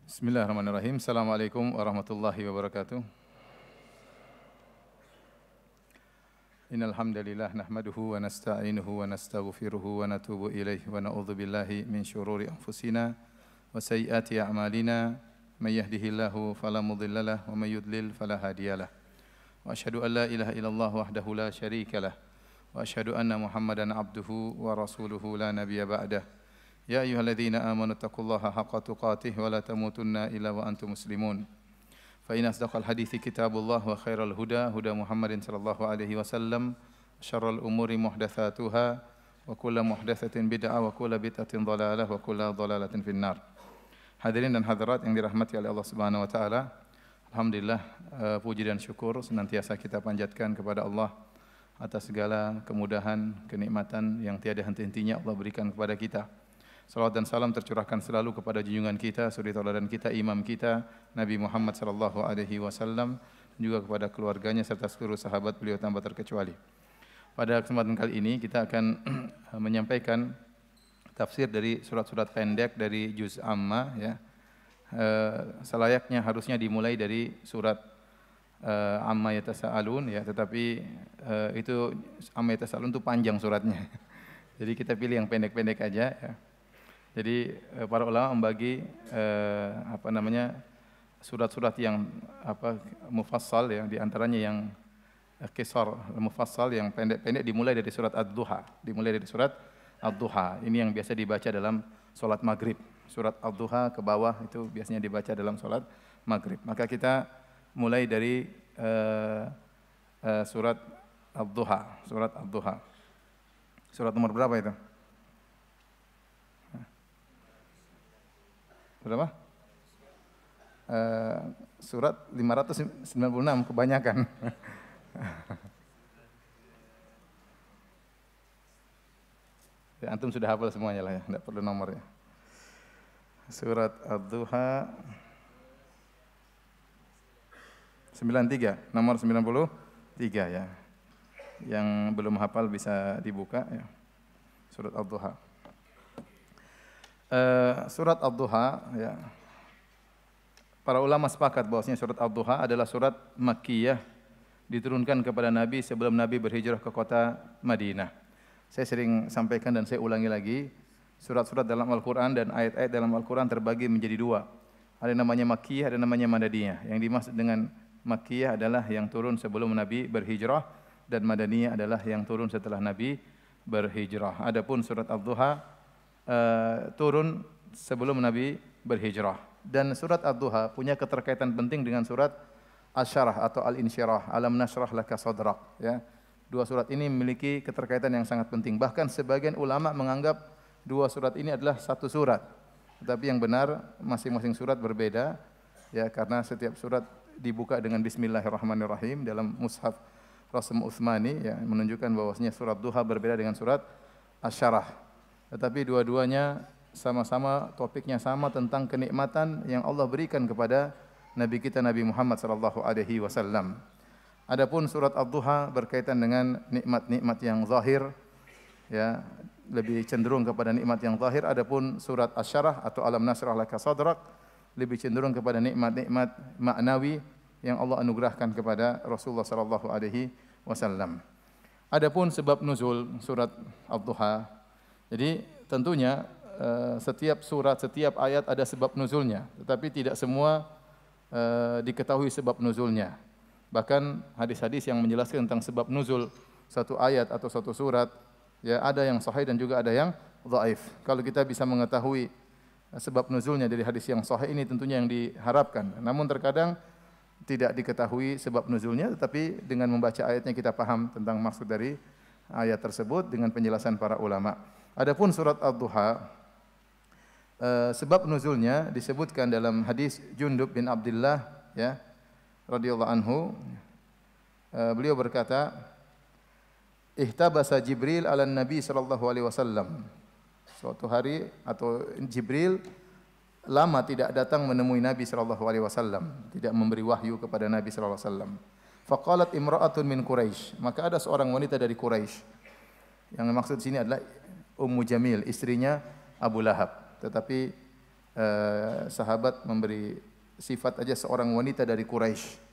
Bismillahirrahmanirrahim. Assalamualaikum warahmatullahi wabarakatuh. Innal hamdalillah nahmaduhu wa nasta'inuhu wa nastaghfiruhu wa natubu ilaihi wa na'udzu billahi min syururi anfusina wa sayyiati a'malina. May yahdihillahu fala mudhillalah wa may yudlil fala hadiyalah. Wa asyhadu an la ilaha illallah wahdahu la syarikalah wa asyhadu anna Muhammadan abduhu wa rasuluhu la nabiyya ba'dah. Ya ayyuhalladzina amanu taqullaha haqqa tuqatih wa la tamutunna illa wa antum muslimun. Fa inna asdaqal hadithi kitabullah wa khairal huda huda Muhammadin sallallahu alaihi wasallam. Syarrul umuri muhdatsatuha wa kullu muhdatsatin bid'ah wa kullu bid'atin dhalalah wa kullu dhalalatin finnar. Hadirin dan hadirat yang dirahmati oleh Allah Subhanahu wa taala. Alhamdulillah, puji dan syukur senantiasa kita panjatkan kepada Allah atas segala kemudahan, kenikmatan yang tiada henti-hentinya Allah berikan kepada kita. Salawat dan salam tercurahkan selalu kepada junjungan kita, suri tauladan kita, imam kita, Nabi Muhammad sallallahu alaihi wasallam, juga kepada keluarganya serta seluruh sahabat beliau tanpa terkecuali. Pada kesempatan kali ini kita akan menyampaikan tafsir dari surat-surat pendek dari juz amma, ya. Selayaknya harusnya dimulai dari surat amma yatasaalun, ya, tetapi itu amma yatasaalun itu panjang suratnya. Jadi kita pilih yang pendek-pendek aja, ya. Jadi para ulama membagi surat-surat yang mufassal, ya, di antaranya yang qisar mufassal yang pendek-pendek dimulai dari surat Ad-Duha, Ini yang biasa dibaca dalam salat maghrib. Surat Ad-Duha ke bawah itu biasanya dibaca dalam salat maghrib. Maka kita mulai dari surat Ad-Duha. Surat nomor berapa itu? Berapa? Surat 596 kebanyakan. Ya, antum sudah hafal semuanya lah, ya, tidak perlu nomornya. Surat Ad-Duha 93, nomor 93, ya. Yang belum hafal bisa dibuka, ya. Surat Ad-Duha. Surat Ad-Duha, ya. Para ulama sepakat bahwasanya surat Ad-Duha adalah surat Makkiyah, diturunkan kepada Nabi sebelum Nabi berhijrah ke kota Madinah. Saya sering sampaikan dan saya ulangi lagi, surat-surat dalam Al-Quran dan ayat-ayat dalam Al-Quran terbagi menjadi dua. Ada namanya Makkiyah, ada namanya Madaniyah. Yang dimaksud dengan Makkiyah adalah yang turun sebelum Nabi berhijrah, dan Madaniyah adalah yang turun setelah Nabi berhijrah. Adapun surat Ad-Duha turun sebelum Nabi berhijrah. Dan surat Ad-Duha punya keterkaitan penting dengan surat Asy-Syarah atau Al-Insyirah, Alam Nashrah Laka Sadrak, ya. Dua surat ini memiliki keterkaitan yang sangat penting. Bahkan sebagian ulama menganggap dua surat ini adalah satu surat. Tetapi yang benar masing-masing surat berbeda, ya, karena setiap surat dibuka dengan Bismillahirrahmanirrahim dalam mushaf Rasm Utsmani, ya, menunjukkan bahwasanya surat Duha berbeda dengan surat Asy-Syarah. Tetapi dua-duanya sama-sama topiknya sama tentang kenikmatan yang Allah berikan kepada Nabi kita Nabi Muhammad sallallahu alaihi wasallam. Adapun surat Ad-Duha berkaitan dengan nikmat-nikmat yang zahir, ya, lebih cenderung kepada nikmat yang zahir. Adapun surat Asy-Syarah atau Alam Nashrah Laka Sadrak lebih cenderung kepada nikmat-nikmat maknawi yang Allah anugerahkan kepada Rasulullah sallallahu alaihi wasallam. Adapun sebab nuzul surat Ad-Duha, jadi tentunya setiap surat, setiap ayat ada sebab nuzulnya, tetapi tidak semua diketahui sebab nuzulnya. Bahkan hadis-hadis yang menjelaskan tentang sebab nuzul satu ayat atau satu surat, ya, ada yang sahih dan juga ada yang dhaif. Kalau kita bisa mengetahui sebab nuzulnya dari hadis yang sahih ini tentunya yang diharapkan. Namun terkadang tidak diketahui sebab nuzulnya, tetapi dengan membaca ayatnya kita paham tentang maksud dari ayat tersebut dengan penjelasan para ulama. Adapun surat Ad-Duha, sebab nuzulnya disebutkan dalam hadis Jundub bin Abdullah, ya, radhiyallahu anhu. Beliau berkata, ihtabasa Jibril ala Nabi sallallahu alaihi wasallam. Suatu hari atau Jibril lama tidak datang menemui Nabi sallallahu alaihi wasallam, tidak memberi wahyu kepada Nabi sallallahu alaihi wasallam. Faqalat imra'atun min Quraisy, maka ada seorang wanita dari Quraisy. Yang maksud sini adalah Ummu Jamil, istrinya Abu Lahab. Tetapi sahabat memberi sifat aja seorang wanita dari Quraisy.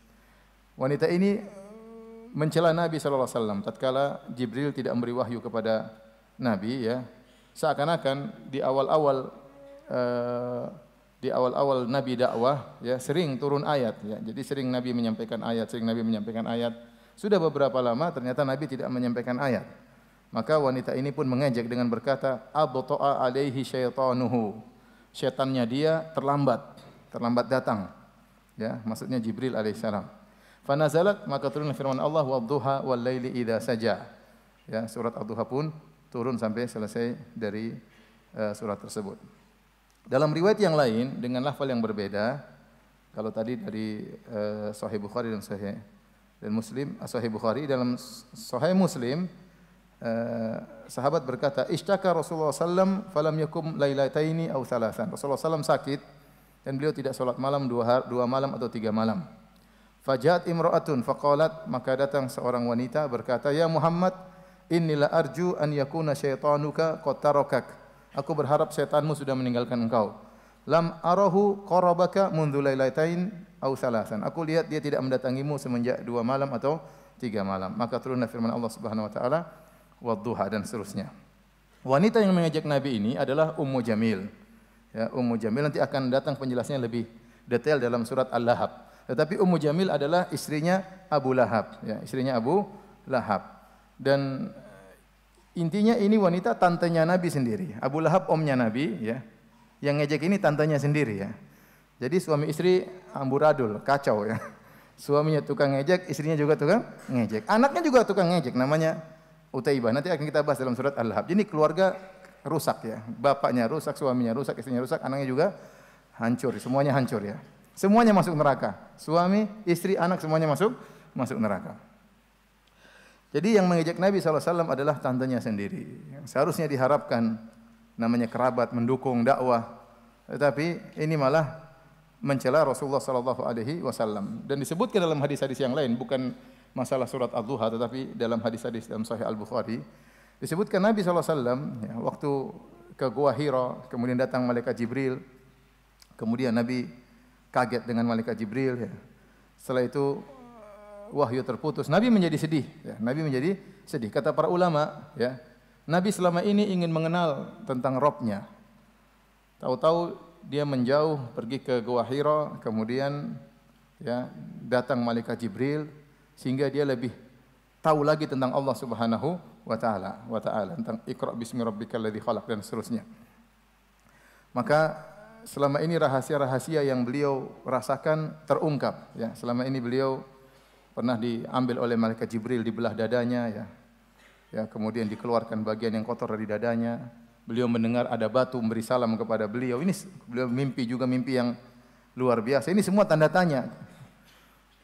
Wanita ini mencela Nabi sallallahu alaihi wasallam tatkala Jibril tidak memberi wahyu kepada Nabi, ya. Seakan-akan di awal-awal Nabi dakwah, ya, sering turun ayat, ya. Jadi sering Nabi menyampaikan ayat. Sudah beberapa lama ternyata Nabi tidak menyampaikan ayat. Maka wanita ini pun mengejek dengan berkata, abta'a alaihi syaitanuhu. Syaitannya dia terlambat datang. Ya, maksudnya Jibril alaihissalam. Fanazalat, maka turun firman Allah, wadduha wal laili idza saja. Ya, surat Ad-Duha pun turun sampai selesai dari surat tersebut. Dalam riwayat yang lain dengan lafal yang berbeda, kalau tadi dari Sahih Bukhari dan Sahih Bukhari, dalam Sahih Muslim sahabat berkata, ishtaka Rasulullah sallam falam yakum lailataini aw thalathan. Rasulullah sallam sakit dan beliau tidak salat malam dua malam atau 3 malam. Fajat imra'atun faqalat, maka datang seorang wanita berkata, ya Muhammad, innila arju an yakuna syaitanuka qad tarakak. Aku berharap setanmu sudah meninggalkan engkau. Lam arahu qarabaka mundhu lailatain aw thalathan. Aku lihat dia tidak mendatangimu semenjak 2 malam atau 3 malam. Maka turunlah firman Allah Subhanahu wa taala, wadduha, dan seterusnya. Wanita yang mengejek Nabi ini adalah Ummu Jamil. Ya, Ummu Jamil nanti akan datang penjelasannya lebih detail dalam surat Al-Lahab. Tetapi Ummu Jamil adalah istrinya Abu Lahab, ya, istrinya Abu Lahab. Dan intinya ini wanita tantenya Nabi sendiri. Abu Lahab omnya Nabi, ya. Yang ngejek ini tantenya sendiri, ya. Jadi suami istri amburadul, kacau, ya. Suaminya tukang ngejek, istrinya juga tukang ngejek. Anaknya juga tukang ngejek, namanya Utaibah. Nanti akan kita bahas dalam surat Al-Lahab. Jadi keluarga rusak, ya. Bapaknya rusak, suaminya rusak, istrinya rusak, anaknya juga hancur, semuanya hancur, ya. Semuanya masuk neraka. Suami, istri, anak semuanya masuk neraka. Jadi yang mengejek Nabi SAW adalah tantenya sendiri. Seharusnya diharapkan namanya kerabat mendukung dakwah. Tetapi ini malah mencela Rasulullah SAW. Dan disebutkan dalam hadis-hadis yang lain, bukan masalah surat Ad-Duha, tetapi dalam hadis-hadis dalam Sahih Al-Bukhari, disebutkan Nabi SAW, ya, waktu ke Gua Hira, kemudian datang malaikat Jibril, kemudian Nabi kaget dengan malaikat Jibril, ya. Setelah itu wahyu terputus, Nabi menjadi sedih, ya. Nabi menjadi sedih. Kata para ulama, ya, Nabi selama ini ingin mengenal tentang Rabb-Nya. Tahu-tahu dia menjauh pergi ke Gua Hira, kemudian, ya, datang malaikat Jibril sehingga dia lebih tahu lagi tentang Allah Subhanahu wa taala, tentang Iqra bismi rabbikal ladzi khalaq dan seterusnya. Maka selama ini rahasia-rahasia yang beliau rasakan terungkap, ya. Selama ini beliau pernah diambil oleh malaikat Jibril, dibelah dadanya, ya. Ya, kemudian dikeluarkan bagian yang kotor dari dadanya. Beliau mendengar ada batu memberi salam kepada beliau. Ini beliau mimpi juga mimpi yang luar biasa. Ini semua tanda tanya.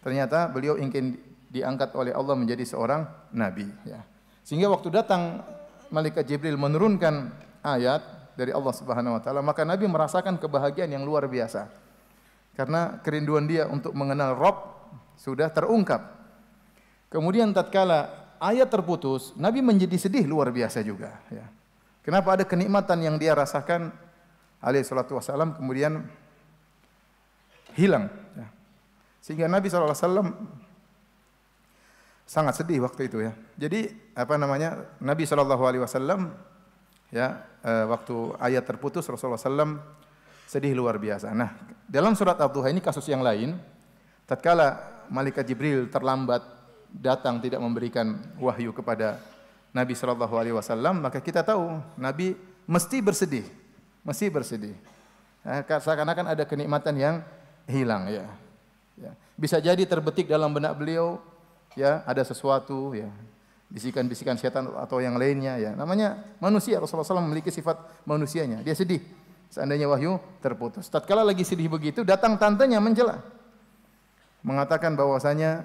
Ternyata beliau ingin diangkat oleh Allah menjadi seorang nabi, ya. Sehingga waktu datang malaikat Jibril menurunkan ayat dari Allah Subhanahu wa taala, maka Nabi merasakan kebahagiaan yang luar biasa. Karena kerinduan dia untuk mengenal Rabb sudah terungkap. Kemudian tatkala ayat terputus, Nabi menjadi sedih luar biasa juga, ya. Kenapa? Ada kenikmatan yang dia rasakan alaihi salatu wasallam kemudian hilang, ya. Sehingga Nabi sallallahu alaihi wasallam sangat sedih waktu itu, ya. Jadi Nabi sallallahu alaihi wasallam, ya, waktu ayat terputus Rasulullah SAW sedih luar biasa. Nah, dalam surat Ad-Duha ini kasus yang lain. Tatkala malaikat Jibril terlambat datang tidak memberikan wahyu kepada Nabi sallallahu alaihi wasallam, maka kita tahu Nabi mesti bersedih. Seakan-akan ada kenikmatan yang hilang, ya. Ya. Bisa jadi terbetik dalam benak beliau, ya, ada sesuatu, ya, bisikan-bisikan setan atau yang lainnya, ya. Namanya manusia, Rasulullah SAW memiliki sifat manusianya. Dia sedih seandainya wahyu terputus. Tatkala lagi sedih begitu, datang tantenya mencela, mengatakan bahwasanya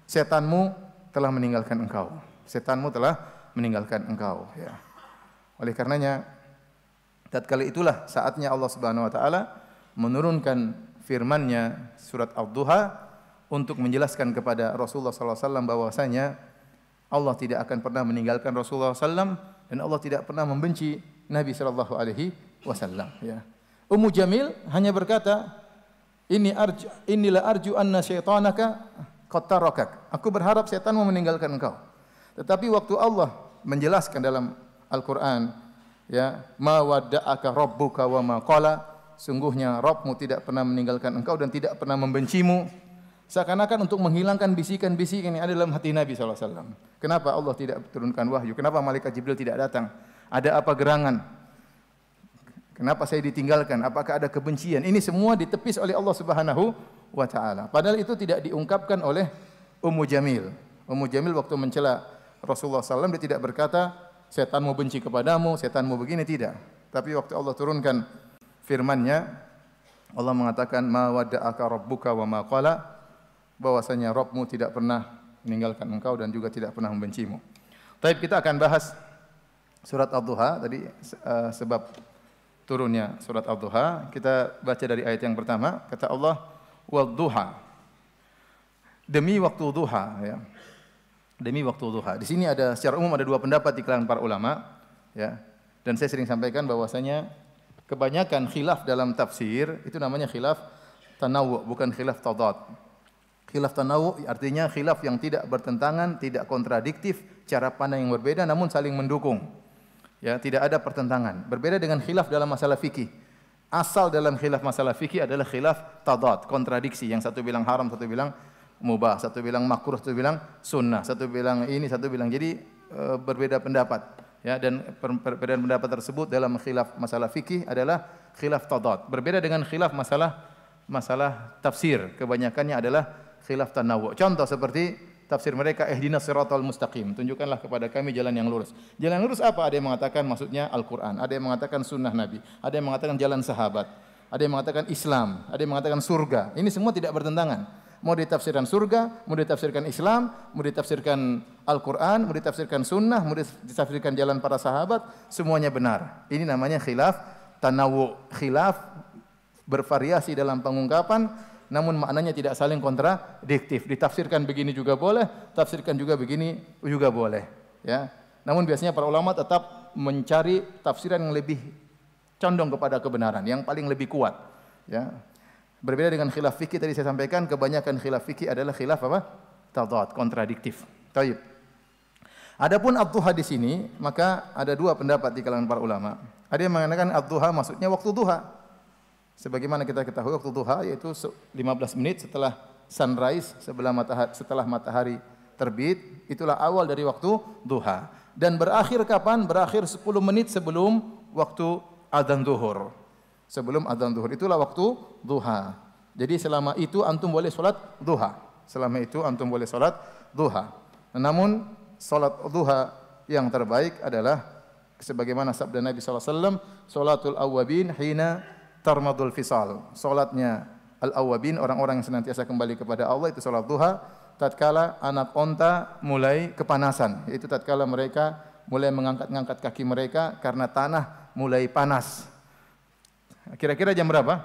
setanmu telah meninggalkan engkau. Setanmu telah meninggalkan engkau, ya. Oleh karenanya tatkala itulah saatnya Allah Subhanahu wa taala menurunkan firman-Nya surat Ad-Duha untuk menjelaskan kepada Rasulullah sallallahu alaihi wasallam bahwasanya Allah tidak akan pernah meninggalkan Rasulullah SAW dan Allah tidak pernah membenci Nabi sallallahu alaihi wasallam, ya. Ummu Jamil hanya berkata, inilah arju anna syaitanaka qad tarakak. Aku berharap setan mau meninggalkan engkau. Tetapi waktu Allah menjelaskan dalam Al-Qur'an, ya, ma wadda'aka rabbuka wa ma qala, sungguhnya Rabbmu tidak pernah meninggalkan engkau dan tidak pernah membencimu. Seakan-akan untuk menghilangkan bisikan-bisikan yang ada dalam hati Nabi SAW. Kenapa Allah tidak turunkan wahyu? Kenapa malaikat Jibril tidak datang? Ada apa gerangan? Kenapa saya ditinggalkan? Apakah ada kebencian? Ini semua ditepis oleh Allah Subhanahu wa taala. Padahal itu tidak diungkapkan oleh Ummu Jamil. Ummu Jamil waktu mencela Rasulullah SAW, dia tidak berkata, setan mau benci kepadamu, setan mau begini, tidak. Tapi waktu Allah turunkan firman-Nya, Allah mengatakan, ma wadda'aka rabbuka wa ma qala, bahwasanya Rabbmu tidak pernah meninggalkan engkau dan juga tidak pernah membencimu. Baik, kita akan bahas surat Ad-Duha tadi, sebab turunnya surat Ad-Duha. Kita baca dari ayat yang pertama, kata Allah, wad-duha, demi waktu duha, ya. Demi waktu duha. Di sini ada secara umum ada dua pendapat di kalangan para ulama, ya. Dan saya sering sampaikan bahwasanya kebanyakan khilaf dalam tafsir itu namanya khilaf tanawu, bukan khilaf tadad. Khilaf tanawu artinya khilaf yang tidak bertentangan, tidak kontradiktif, cara pandang yang berbeda namun saling mendukung. Ya, tidak ada pertentangan. Berbeda dengan khilaf dalam masalah fikih. Asal dalam khilaf masalah fikih adalah khilaf tadad, kontradiksi. Yang satu bilang haram, satu bilang mubah, satu bilang makruh, satu bilang sunnah, satu bilang ini, satu bilang. Jadi berbeda pendapat. Ya, dan perbedaan pendapat tersebut dalam khilaf masalah fikih adalah khilaf tadad. Berbeda dengan khilaf masalah tafsir. Kebanyakannya adalah khilaf tanawu. Contoh seperti tafsir mereka, ihdinas siratal mustaqim, tunjukkanlah kepada kami jalan yang lurus. Jalan yang lurus apa? Ada yang mengatakan maksudnya Al-Qur'an, ada yang mengatakan sunnah Nabi, ada yang mengatakan jalan sahabat, ada yang mengatakan Islam, ada yang mengatakan surga. Ini semua tidak bertentangan. Mau ditafsirkan surga, mau ditafsirkan Islam, mau ditafsirkan Al-Qur'an, mau ditafsirkan sunnah, mau ditafsirkan jalan para sahabat, semuanya benar. Ini namanya khilaf tanawu. Khilaf bervariasi dalam pengungkapan, namun maknanya tidak saling kontradiktif. Ditafsirkan begini juga boleh, tafsirkan juga begini juga boleh. Ya. Namun biasanya para ulama tetap mencari tafsiran yang lebih condong kepada kebenaran, yang paling lebih kuat. Ya. Berbeda dengan khilaf fikih tadi saya sampaikan, kebanyakan khilaf fikih adalah khilaf apa? Tadad, kontradiktif. Baik. Adapun ad-duha di sini, maka ada dua pendapat di kalangan para ulama. Ada yang mengatakan ad-duha maksudnya waktu duha. Sebagaimana kita ketahui waktu duha yaitu 15 menit setelah sunrise, setelah matahari terbit, itulah awal dari waktu duha. Dan berakhir kapan? Berakhir 10 menit sebelum waktu adzan zuhur. Sebelum adzan zuhur itulah waktu duha. Jadi selama itu antum boleh salat duha. Selama itu antum boleh salat duha. Namun salat duha yang terbaik adalah sebagaimana sabda Nabi sallallahu alaihi wasallam, salatul awwabin hina tarmadul fisal. Salatnya al-awwabin, orang-orang yang senantiasa kembali kepada Allah, itu salat duha tatkala anak onta mulai kepanasan, yaitu tatkala mereka mulai mengangkat-ngangkat kaki mereka karena tanah mulai panas. Kira-kira jam berapa?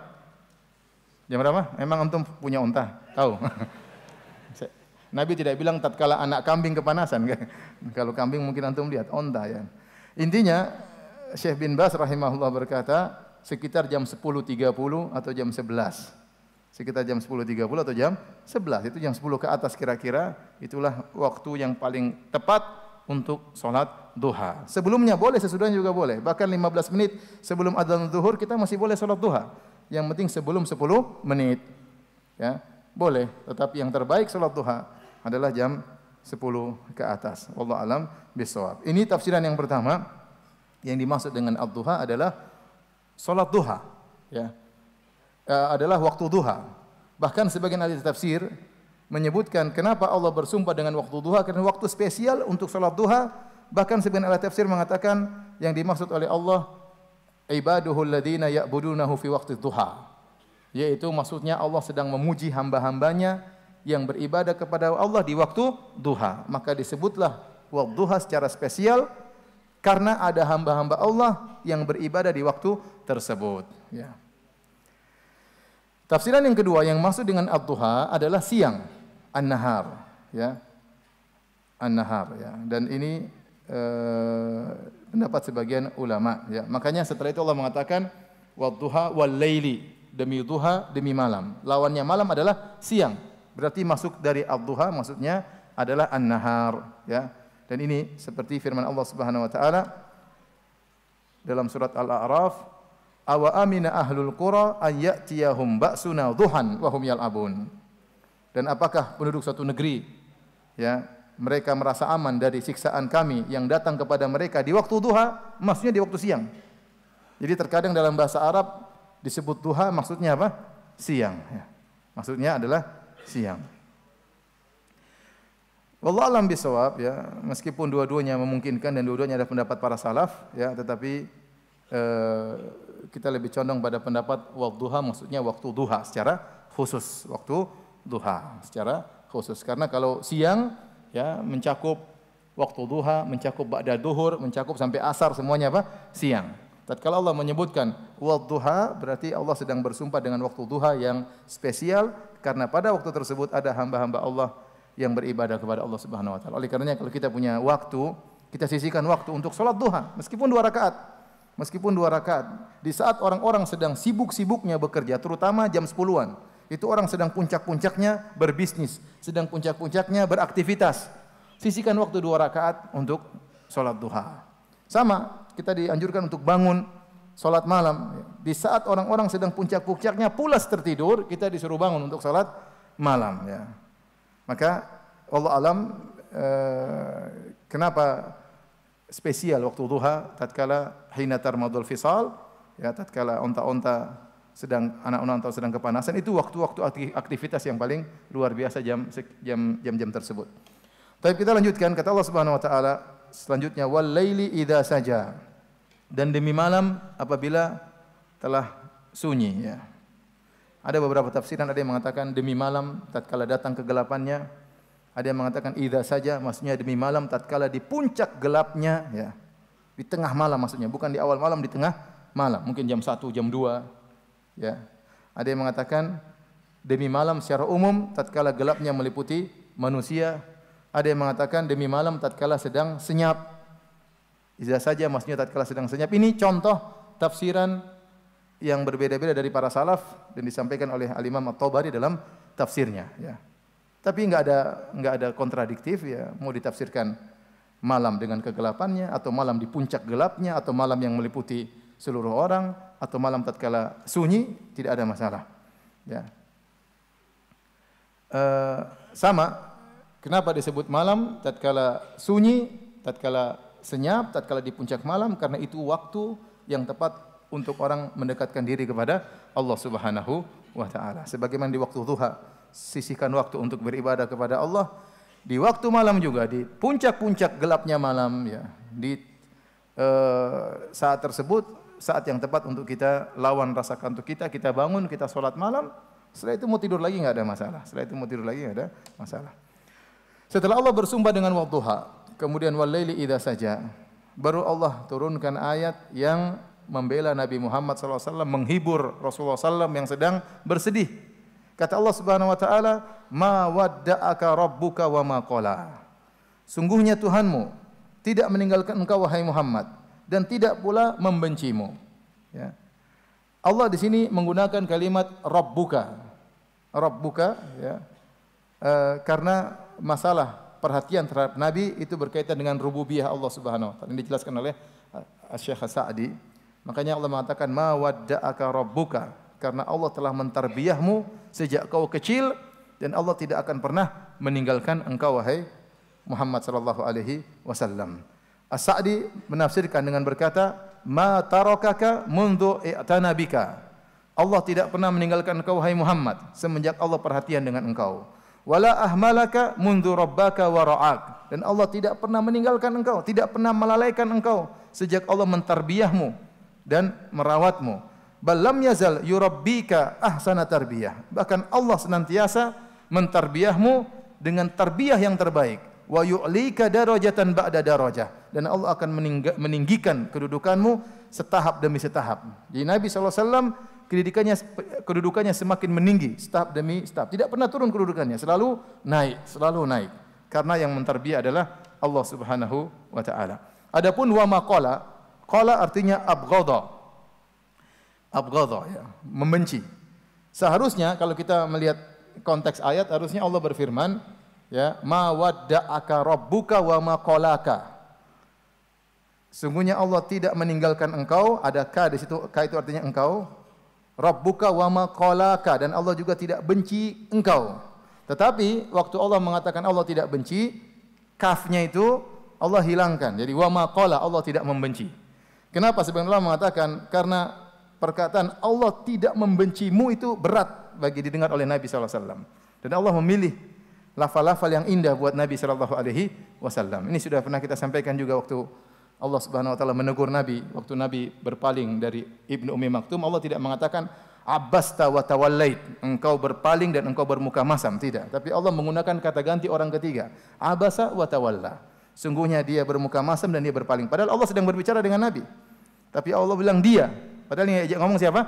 Jam berapa? Memang antum punya onta? Tahu? Nabi tidak bilang tatkala anak kambing kepanasan. Kalau kambing mungkin antum lihat, onta ya. Intinya Syekh bin Baz rahimahullah berkata sekitar jam 10.30 atau jam 11. Sekitar jam 10.30 atau jam 11. Itu jam 10 ke atas kira-kira. Itulah waktu yang paling tepat untuk sholat duha. Sebelumnya boleh, sesudahnya juga boleh. Bahkan 15 menit sebelum adzan zuhur kita masih boleh sholat duha. Yang penting sebelum 10 menit. Ya, boleh. Tetapi yang terbaik sholat duha adalah jam 10 ke atas. Wallahu alam bisawab. Ini tafsiran yang pertama. Yang dimaksud dengan ad-duha adalah salat duha, ya, adalah waktu duha. Bahkan sebagian ahli tafsir menyebutkan kenapa Allah bersumpah dengan waktu duha, karena waktu spesial untuk salat duha. Bahkan sebagian ahli tafsir mengatakan yang dimaksud oleh Allah ibaduhul ladzina ya'budunahu fi waqti duha, yaitu maksudnya Allah sedang memuji hamba-hambanya yang beribadah kepada Allah di waktu duha. Maka disebutlah waktu duha secara spesial karena ada hamba-hamba Allah yang beribadah di waktu tersebut. Ya. Tafsiran yang kedua yang maksud dengan ad-duha adalah siang, an-nahar, ya, an-nahar, ya. Dan ini pendapat sebagian ulama. Ya. Makanya setelah itu Allah mengatakan Wadduha wal laili, demi duha, demi malam. Lawannya malam adalah siang. Berarti masuk dari ad-duha maksudnya adalah an-nahar, ya. Dan ini seperti firman Allah Subhanahu wa taala dalam surat Al-A'raf, awa amina ahlul qura an ya'tiyahum ba'suna duhan wa hum yal'abun. Dan apakah penduduk suatu negeri, ya, mereka merasa aman dari siksaan kami yang datang kepada mereka di waktu duha, maksudnya di waktu siang. Jadi terkadang dalam bahasa Arab disebut duha maksudnya apa? Siang, ya. Maksudnya adalah siang. Wallahu a'lam bishawab, ya, meskipun dua-duanya memungkinkan dan dua-duanya ada pendapat para salaf, ya, tetapi kita lebih condong pada pendapat wadduha maksudnya waktu duha secara khusus, waktu duha secara khusus. Karena kalau siang, ya, mencakup waktu duha, mencakup ba'da duhur, mencakup sampai asar, semuanya apa? Siang. Tatkala Allah menyebutkan wadduha, berarti Allah sedang bersumpah dengan waktu duha yang spesial, karena pada waktu tersebut ada hamba-hamba Allah yang beribadah kepada Allah Subhanahu wa taala. Oleh karenanya kalau kita punya waktu, kita sisihkan waktu untuk salat duha, meskipun 2 rakaat. Meskipun 2 rakaat. Di saat orang-orang sedang sibuk-sibuknya bekerja, terutama jam 10-an. Itu orang sedang puncak-puncaknya berbisnis, sedang puncak-puncaknya beraktivitas. Sisihkan waktu 2 rakaat untuk salat duha. Sama, kita dianjurkan untuk bangun salat malam. Di saat orang-orang sedang puncak-puncaknya pulas tertidur, kita disuruh bangun untuk salat malam, ya. Maka Allah alam kenapa spesial waktu duha tatkala hina tarmadul fisal, ya, tatkala onta-onta sedang anak-anak sedang kepanasan, itu waktu-waktu aktivitas yang paling luar biasa jam-jam tersebut. Tapi kita lanjutkan, kata Allah Subhanahu wa taala selanjutnya, wal laili idza saja, dan demi malam apabila telah sunyi, ya. Ada beberapa tafsiran, ada yang mengatakan demi malam tatkala datang kegelapannya, ada yang mengatakan idza saja maksudnya demi malam tatkala di puncak gelapnya, ya. Di tengah malam maksudnya, bukan di awal malam, di tengah malam, mungkin jam 1, jam 2, ya. Ada yang mengatakan demi malam secara umum tatkala gelapnya meliputi manusia. Ada yang mengatakan demi malam tatkala sedang senyap. Idza saja maksudnya tatkala sedang senyap. Ini contoh tafsiran yang berbeda-beda dari para salaf dan disampaikan oleh Al-Imam At-Tabari dalam tafsirnya, ya. Tapi enggak ada kontradiktif, ya. Mau ditafsirkan malam dengan kegelapannya, atau malam di puncak gelapnya, atau malam yang meliputi seluruh orang, atau malam tatkala sunyi, tidak ada masalah, ya. Sama, kenapa disebut malam tatkala sunyi, tatkala senyap, tatkala di puncak malam? Karena itu waktu yang tepat untuk orang mendekatkan diri kepada Allah Subhanahu wa taala. Sebagaimana di waktu duha, sisihkan waktu untuk beribadah kepada Allah. Di waktu malam juga, di puncak-puncak gelapnya malam, ya. Di saat tersebut, saat yang tepat untuk kita lawan rasa kantuk kita bangun, kita sholat malam. Setelah itu mau tidur lagi enggak ada masalah. Setelah Allah bersumpah dengan wadduha, kemudian wal laili idza saja, baru Allah turunkan ayat yang membela Nabi Muhammad SAW, menghibur Rasulullah SAW yang sedang bersedih. Kata Allah Subhanahu wa taala, "Ma wadda'aka rabbuka wa ma qala." Sungguhnya Tuhanmu tidak meninggalkan engkau wahai Muhammad, dan tidak pula membencimu. Ya. Allah di sini menggunakan kalimat rabbuka. Rabbuka, ya. Karena masalah perhatian terhadap Nabi itu berkaitan dengan rububiyah Allah Subhanahu wa taala. Ini dijelaskan oleh Syekh Sa'di. Makanya Allah mengatakan ma wadda'aka rabbuka, karena Allah telah mentarbiyahmu sejak kau kecil, dan Allah tidak akan pernah meninggalkan engkau wahai Muhammad sallallahu alaihi wasallam. As-Sa'di menafsirkan dengan berkata, ma tarakaka mundu i'tana bika. Allah tidak pernah meninggalkan engkau wahai Muhammad semenjak Allah perhatian dengan engkau. Wala ahmalaka mundu rabbaka wa ra'ak. Dan Allah tidak pernah meninggalkan engkau, tidak pernah melalaikan engkau sejak Allah mentarbiyahmu dan merawatmu. Balam yazal yurabbika ahsana tarbiyah. Bahkan Allah senantiasa mentarbiyahmu dengan tarbiyah yang terbaik. Wa yu'lika darajatan ba'da darajah. Dan Allah akan meninggikan kedudukanmu setahap demi setahap. Jadi Nabi SAW kedudukannya semakin meninggi setahap demi setahap. Tidak pernah turun kedudukannya, selalu naik. Karena yang mentarbiyah adalah Allah Subhanahu wa taala. Adapun wa maqala, qala artinya abghadha. abghadha, ya, membenci. Seharusnya kalau kita melihat konteks ayat, harusnya Allah berfirman, ya, ma wadda'aka rabbuka wa ma qalaka. Sungguhnya Allah tidak meninggalkan engkau, ada ka di situ, ka itu artinya engkau. Rabbuka wa ma qalaka, dan Allah juga tidak benci engkau. Tetapi waktu Allah mengatakan Allah tidak benci, kafnya itu Allah hilangkan. Jadi wa ma qala, Allah tidak membenci. Kenapa? Sebagian ulama mengatakan karena perkataan Allah tidak membencimu itu berat bagi didengar oleh Nabi sallallahu alaihi wasallam. Dan Allah memilih lafal-lafal yang indah buat Nabi sallallahu alaihi wasallam. Ini sudah pernah kita sampaikan juga waktu Allah Subhanahu wa taala menegur Nabi waktu Nabi berpaling dari Ibnu Ummi Maktum. Allah tidak mengatakan abasta wa tawallait, engkau berpaling dan engkau bermuka masam, tidak. Tapi Allah menggunakan kata ganti orang ketiga, abasa wa tawalla. Sungguhnya dia bermuka masam dan dia berpaling. Padahal Allah sedang berbicara dengan Nabi. Tapi Allah bilang dia. Padahal yang ngomong siapa?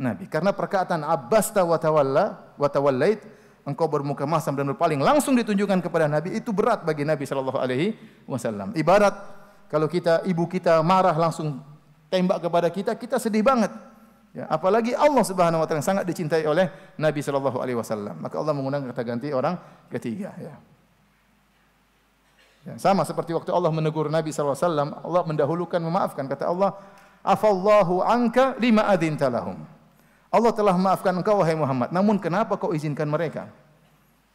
Nabi. Karena perkataan abasta wa tawalla wa tawallait, engkau bermuka masam dan berpaling, langsung ditunjukkan kepada Nabi, itu berat bagi Nabi sallallahu alaihi wasallam. Ibarat kalau ibu kita marah langsung tembak kepada kita, kita sedih banget. Ya, apalagi Allah Subhanahu wa taala yang sangat dicintai oleh Nabi sallallahu alaihi wasallam. Maka Allah menggunakan kata ganti orang ketiga, ya. Ya, sama seperti waktu Allah menegur Nabi sallallahu alaihi wasallam, Allah mendahulukan memaafkan. Kata Allah, "Afallahu anka lima adzinta lahum." Allah telah memaafkan engkau wahai Muhammad, namun kenapa kau izinkan mereka?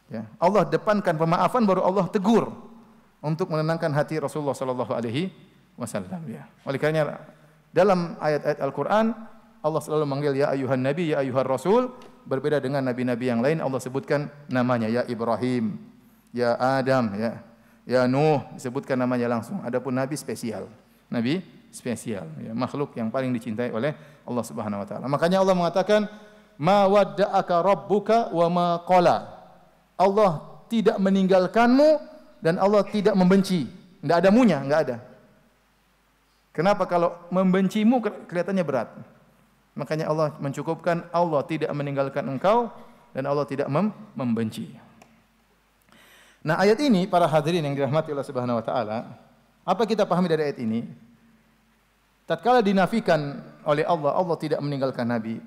Ya, Allah depankan pemaafan baru Allah tegur untuk menenangkan hati Rasulullah sallallahu alaihi wasallam, ya. Oleh karenanya dalam ayat-ayat Al-Qur'an Allah selalu manggil ya ayuhan nabi, ya ayuhar rasul. Berbeda dengan nabi-nabi yang lain, Allah sebutkan namanya, ya Ibrahim, ya Adam, ya Nuh, disebutkan namanya langsung. Adapun nabi spesial. Nabi spesial, ya, makhluk yang paling dicintai oleh Allah Subhanahu wa taala. Makanya Allah mengatakan ma wadda'aka rabbuka wa ma qala. Allah tidak meninggalkanmu dan Allah tidak membenci. Tidak ada munya, enggak ada. Kenapa? Kalau membencimu kelihatannya berat. Makanya Allah mencukupkan Allah tidak meninggalkan engkau dan Allah tidak membenci. Nah, ayat ini para hadirin yang dirahmati Allah Subhanahu wa taala, apa kita pahami dari ayat ini? Tatkala dinafikan oleh Allah, Allah tidak meninggalkan Nabi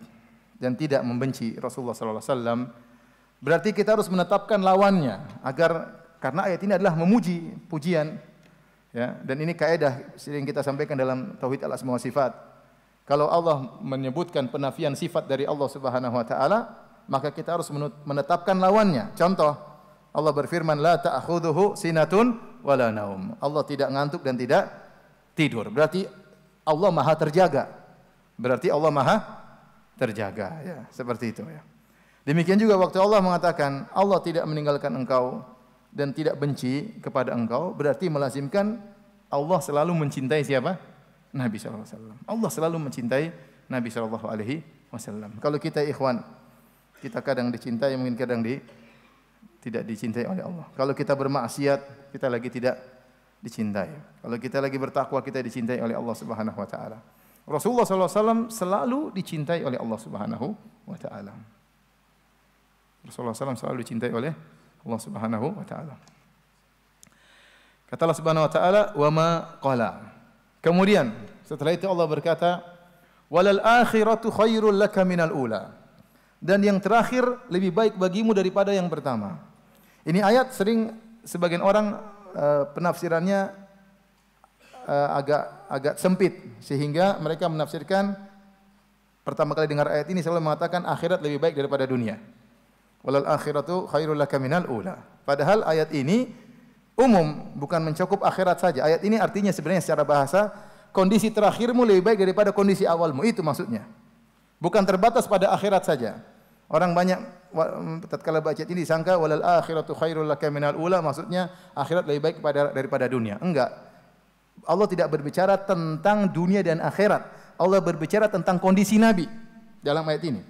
dan tidak membenci Rasulullah sallallahu alaihi wasallam, berarti kita harus menetapkan lawannya karena ayat ini adalah memuji, pujian, ya, dan ini kaidah sering kita sampaikan dalam tauhid al-asma wa sifat. Kalau Allah menyebutkan penafian sifat dari Allah Subhanahu wa taala, maka kita harus menetapkan lawannya. Contoh, Allah berfirman la ta'khudhuhu sinatun wala naum. Allah tidak ngantuk dan tidak tidur. Berarti Allah Maha terjaga. Berarti Allah Maha terjaga, ya, seperti itu, ya. Demikian juga waktu Allah mengatakan Allah tidak meninggalkan engkau dan tidak benci kepada engkau, berarti melazimkan Allah selalu mencintai siapa? Nabi sallallahu alaihi wasallam. Allah selalu mencintai Nabi sallallahu alaihi wasallam. Kalau kita ikhwan, kita kadang dicintai, mungkin kadang tidak dicintai oleh Allah. Kalau kita bermaksiat, kita lagi tidak dicintai. Kalau kita lagi bertakwa, kita dicintai oleh Allah Subhanahu wa taala. Rasulullah sallallahu alaihi wasallam selalu dicintai oleh Allah Subhanahu wa taala. Rasulullah SAW selalu dicintai oleh Allah Subhanahu wa taala. Kata Allah Subhanahu wa taala, "Wa ma qala." Kemudian setelah itu Allah berkata, "Walal akhiratu khairul laka minal ula." Dan yang terakhir lebih baik bagimu daripada yang pertama. Ini ayat sering sebagian orang penafsirannya agak sempit sehingga mereka menafsirkan pertama kali dengar ayat ini selalu mengatakan akhirat lebih baik daripada dunia. Walal akhiratu khairul laka minal ula. Padahal ayat ini umum, bukan mencakup akhirat saja. Ayat ini artinya sebenarnya secara bahasa kondisi terakhirmu lebih baik daripada kondisi awalmu, itu maksudnya. Bukan terbatas pada akhirat saja. Orang banyak tatkala baca ayat ini disangka walal akhiratu khairul laka minal ula, maksudnya akhirat lebih baik daripada dunia. Enggak. Allah tidak berbicara tentang dunia dan akhirat. Allah berbicara tentang kondisi Nabi dalam ayat ini.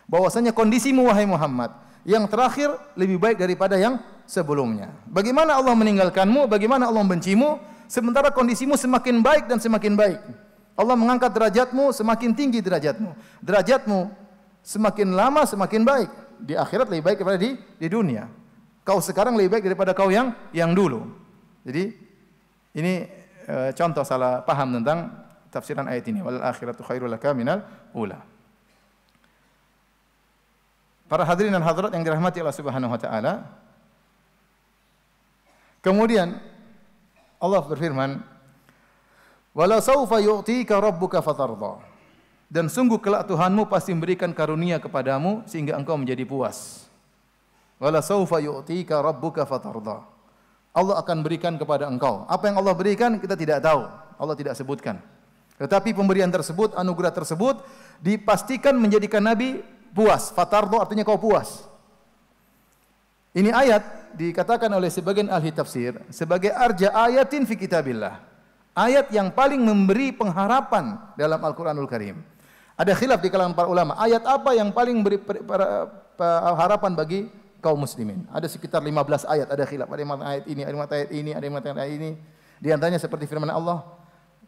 Bahwasanya kondisimu wahai Muhammad yang terakhir lebih baik daripada yang sebelumnya. Bagaimana Allah meninggalkanmu, bagaimana Allah membencimu, sementara kondisimu semakin baik dan semakin baik. Allah mengangkat derajatmu, semakin tinggi derajatmu. Derajatmu semakin lama semakin baik. Di akhirat lebih baik daripada di dunia. Kau sekarang lebih baik daripada kau yang dulu. Jadi ini contoh salah paham tentang tafsiran ayat ini. Wal akhiratu khairul laka minal ula. Para hadirin dan hadirat yang dirahmati Allah Subhanahu wa taala. Kemudian Allah berfirman, "Wala saufa yu'tika rabbuka fatardha." Dan sungguh kelak Tuhanmu pasti memberikan karunia kepadamu sehingga engkau menjadi puas. Wala saufa yu'tika rabbuka fatardha. Allah akan berikan kepada engkau. Apa yang Allah berikan kita tidak tahu. Allah tidak sebutkan. Tetapi pemberian tersebut, anugerah tersebut dipastikan menjadikan Nabi puas. Fatardha artinya kau puas. Ini ayat dikatakan oleh sebagian ahli tafsir sebagai arja ayatin fi kitabillah. Ayat yang paling memberi pengharapan dalam Al-Qur'anul Karim. Ada khilaf di kalangan para ulama, ayat apa yang paling memberi harapan bagi kaum muslimin? Ada sekitar 15 ayat, ada khilaf. Ada yang mengatakan ayat ini, ada yang mengatakan ayat ini, ada yang mengatakan ayat ini. Di antaranya seperti firman Allah,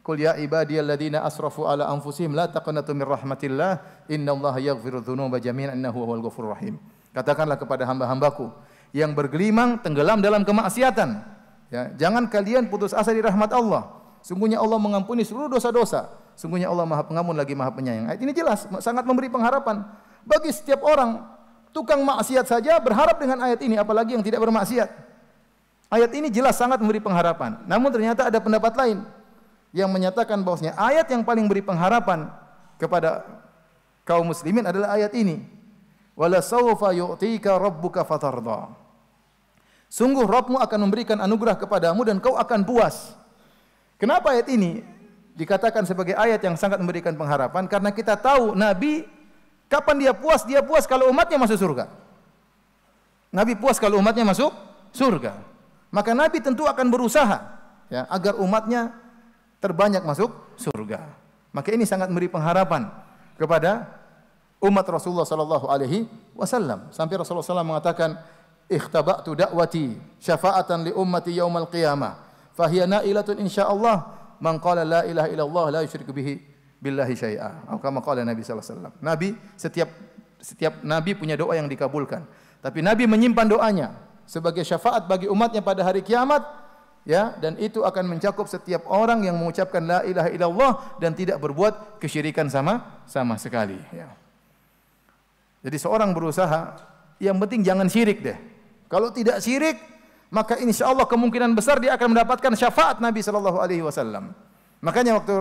"Qul ya ibadiyalladzina asrafu ala anfusihim la taqnatu mir rahmatillah, innallaha yaghfiru dzunuba jami'an innahu huwal ghafurur rahim." Katakanlah kepada hamba-hambaku yang bergelimang tenggelam dalam kemaksiatan, ya, jangan kalian putus asa di rahmat Allah. Sungguhnya Allah mengampuni seluruh dosa-dosa. Sungguhnya Allah Maha Pengampun lagi Maha Penyayang. Ayat ini jelas sangat memberi pengharapan bagi setiap orang. Tukang maksiat saja berharap dengan ayat ini, apalagi yang tidak bermaksiat. Ayat ini jelas sangat memberi pengharapan. Namun ternyata ada pendapat lain yang menyatakan bahwasanya ayat yang paling beri pengharapan kepada kaum muslimin adalah ayat ini. Wala sawfa yu'tika rabbuka fatardha. Sungguh Rabbmu akan memberikan anugerah kepadamu dan kau akan puas. Kenapa ayat ini dikatakan sebagai ayat yang sangat memberikan pengharapan? Karena kita tahu Nabi kapan dia puas? Dia puas kalau umatnya masuk surga. Nabi puas kalau umatnya masuk surga. Maka Nabi tentu akan berusaha, ya, agar umatnya terbanyak masuk surga. Maka ini sangat memberi pengharapan kepada umat Rasulullah sallallahu alaihi wasallam. Sampai Rasulullah SAW mengatakan, "Ikhtaba'tu da'wati syafa'atan li ummati yaumal qiyamah. Fahiya na'ilatun insyaallah man qala la ilaha illallah la yusyriku billahi syai'a." Atau kama qala Nabi sallallahu alaihi wasallam. Nabi setiap nabi punya doa yang dikabulkan. Tapi Nabi menyimpan doanya sebagai syafaat bagi umatnya pada hari kiamat, ya, dan itu akan mencakup setiap orang yang mengucapkan la ilaha illallah dan tidak berbuat kesyirikan sama sekali, ya. Jadi seorang berusaha, yang penting jangan syirik deh. Kalau tidak syirik, maka insyaallah kemungkinan besar dia akan mendapatkan syafaat Nabi sallallahu alaihi wasallam. Makanya waktu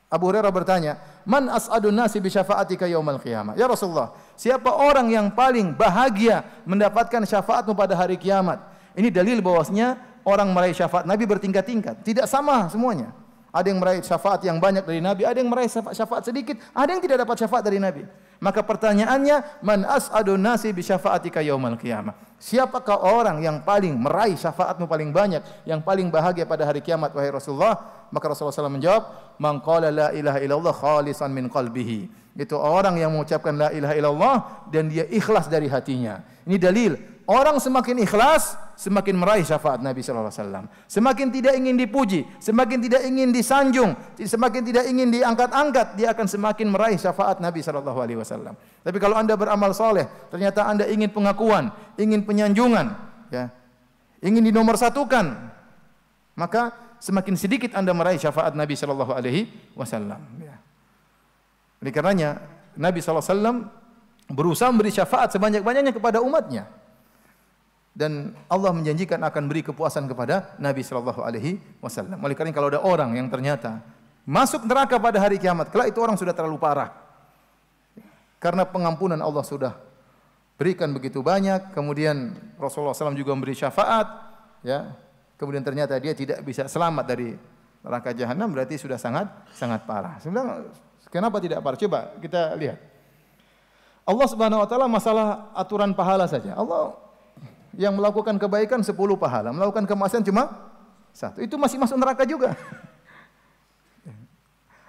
Abu Hurairah bertanya, "Man as'adun nasi bi syafaatika yaumal qiyamah?" Ya Rasulullah, siapa orang yang paling bahagia mendapatkan syafaatmu pada hari kiamat? Ini dalil bahwasanya orang meraih syafaat Nabi bertingkat-tingkat, tidak sama semuanya. Ada yang meraih syafaat yang banyak dari Nabi, ada yang meraih syafaat sedikit, ada yang tidak dapat syafaat dari Nabi. Maka pertanyaannya, man as'adun nasi bi syafaatika yaumal qiyamah? Siapakah orang yang paling meraih syafaatmu paling banyak, yang paling bahagia pada hari kiamat wahai Rasulullah? Maka Rasulullah SAW menjawab, man qala la ilaha illallah khalisan min qalbihi. Itu orang yang mengucapkan la ilaha illallah dan dia ikhlas dari hatinya. Ini dalil, orang semakin ikhlas semakin meraih syafaat Nabi sallallahu alaihi wasallam. Semakin tidak ingin dipuji, semakin tidak ingin disanjung, semakin tidak ingin diangkat-angkat, dia akan semakin meraih syafaat Nabi sallallahu alaihi wasallam. Tapi kalau Anda beramal saleh, ternyata Anda ingin pengakuan, ingin penyanjungan, ya, ingin dinomorsatukan, maka semakin sedikit Anda meraih syafaat Nabi sallallahu alaihi wasallam, ya. Oleh karenanya Nabi sallallahu alaihi wasallam berusaha memberi syafaat sebanyak-banyaknya kepada umatnya. Dan Allah menjanjikan akan beri kepuasan kepada Nabi sallallahu alaihi wasallam. Oleh karena kalau ada orang yang ternyata masuk neraka pada hari kiamat, kelak itu orang sudah terlalu parah. Karena pengampunan Allah sudah berikan begitu banyak, kemudian Rasulullah SAW juga memberi syafaat, ya. Kemudian ternyata dia tidak bisa selamat dari neraka jahanam, berarti sudah sangat parah. Sebenarnya kenapa tidak parah? Coba kita lihat. Allah Subhanahu wa taala masalah aturan pahala saja. Allah yang melakukan kebaikan 10 pahala, melakukan kemaksiatan cuma 1. Itu masih masuk neraka juga.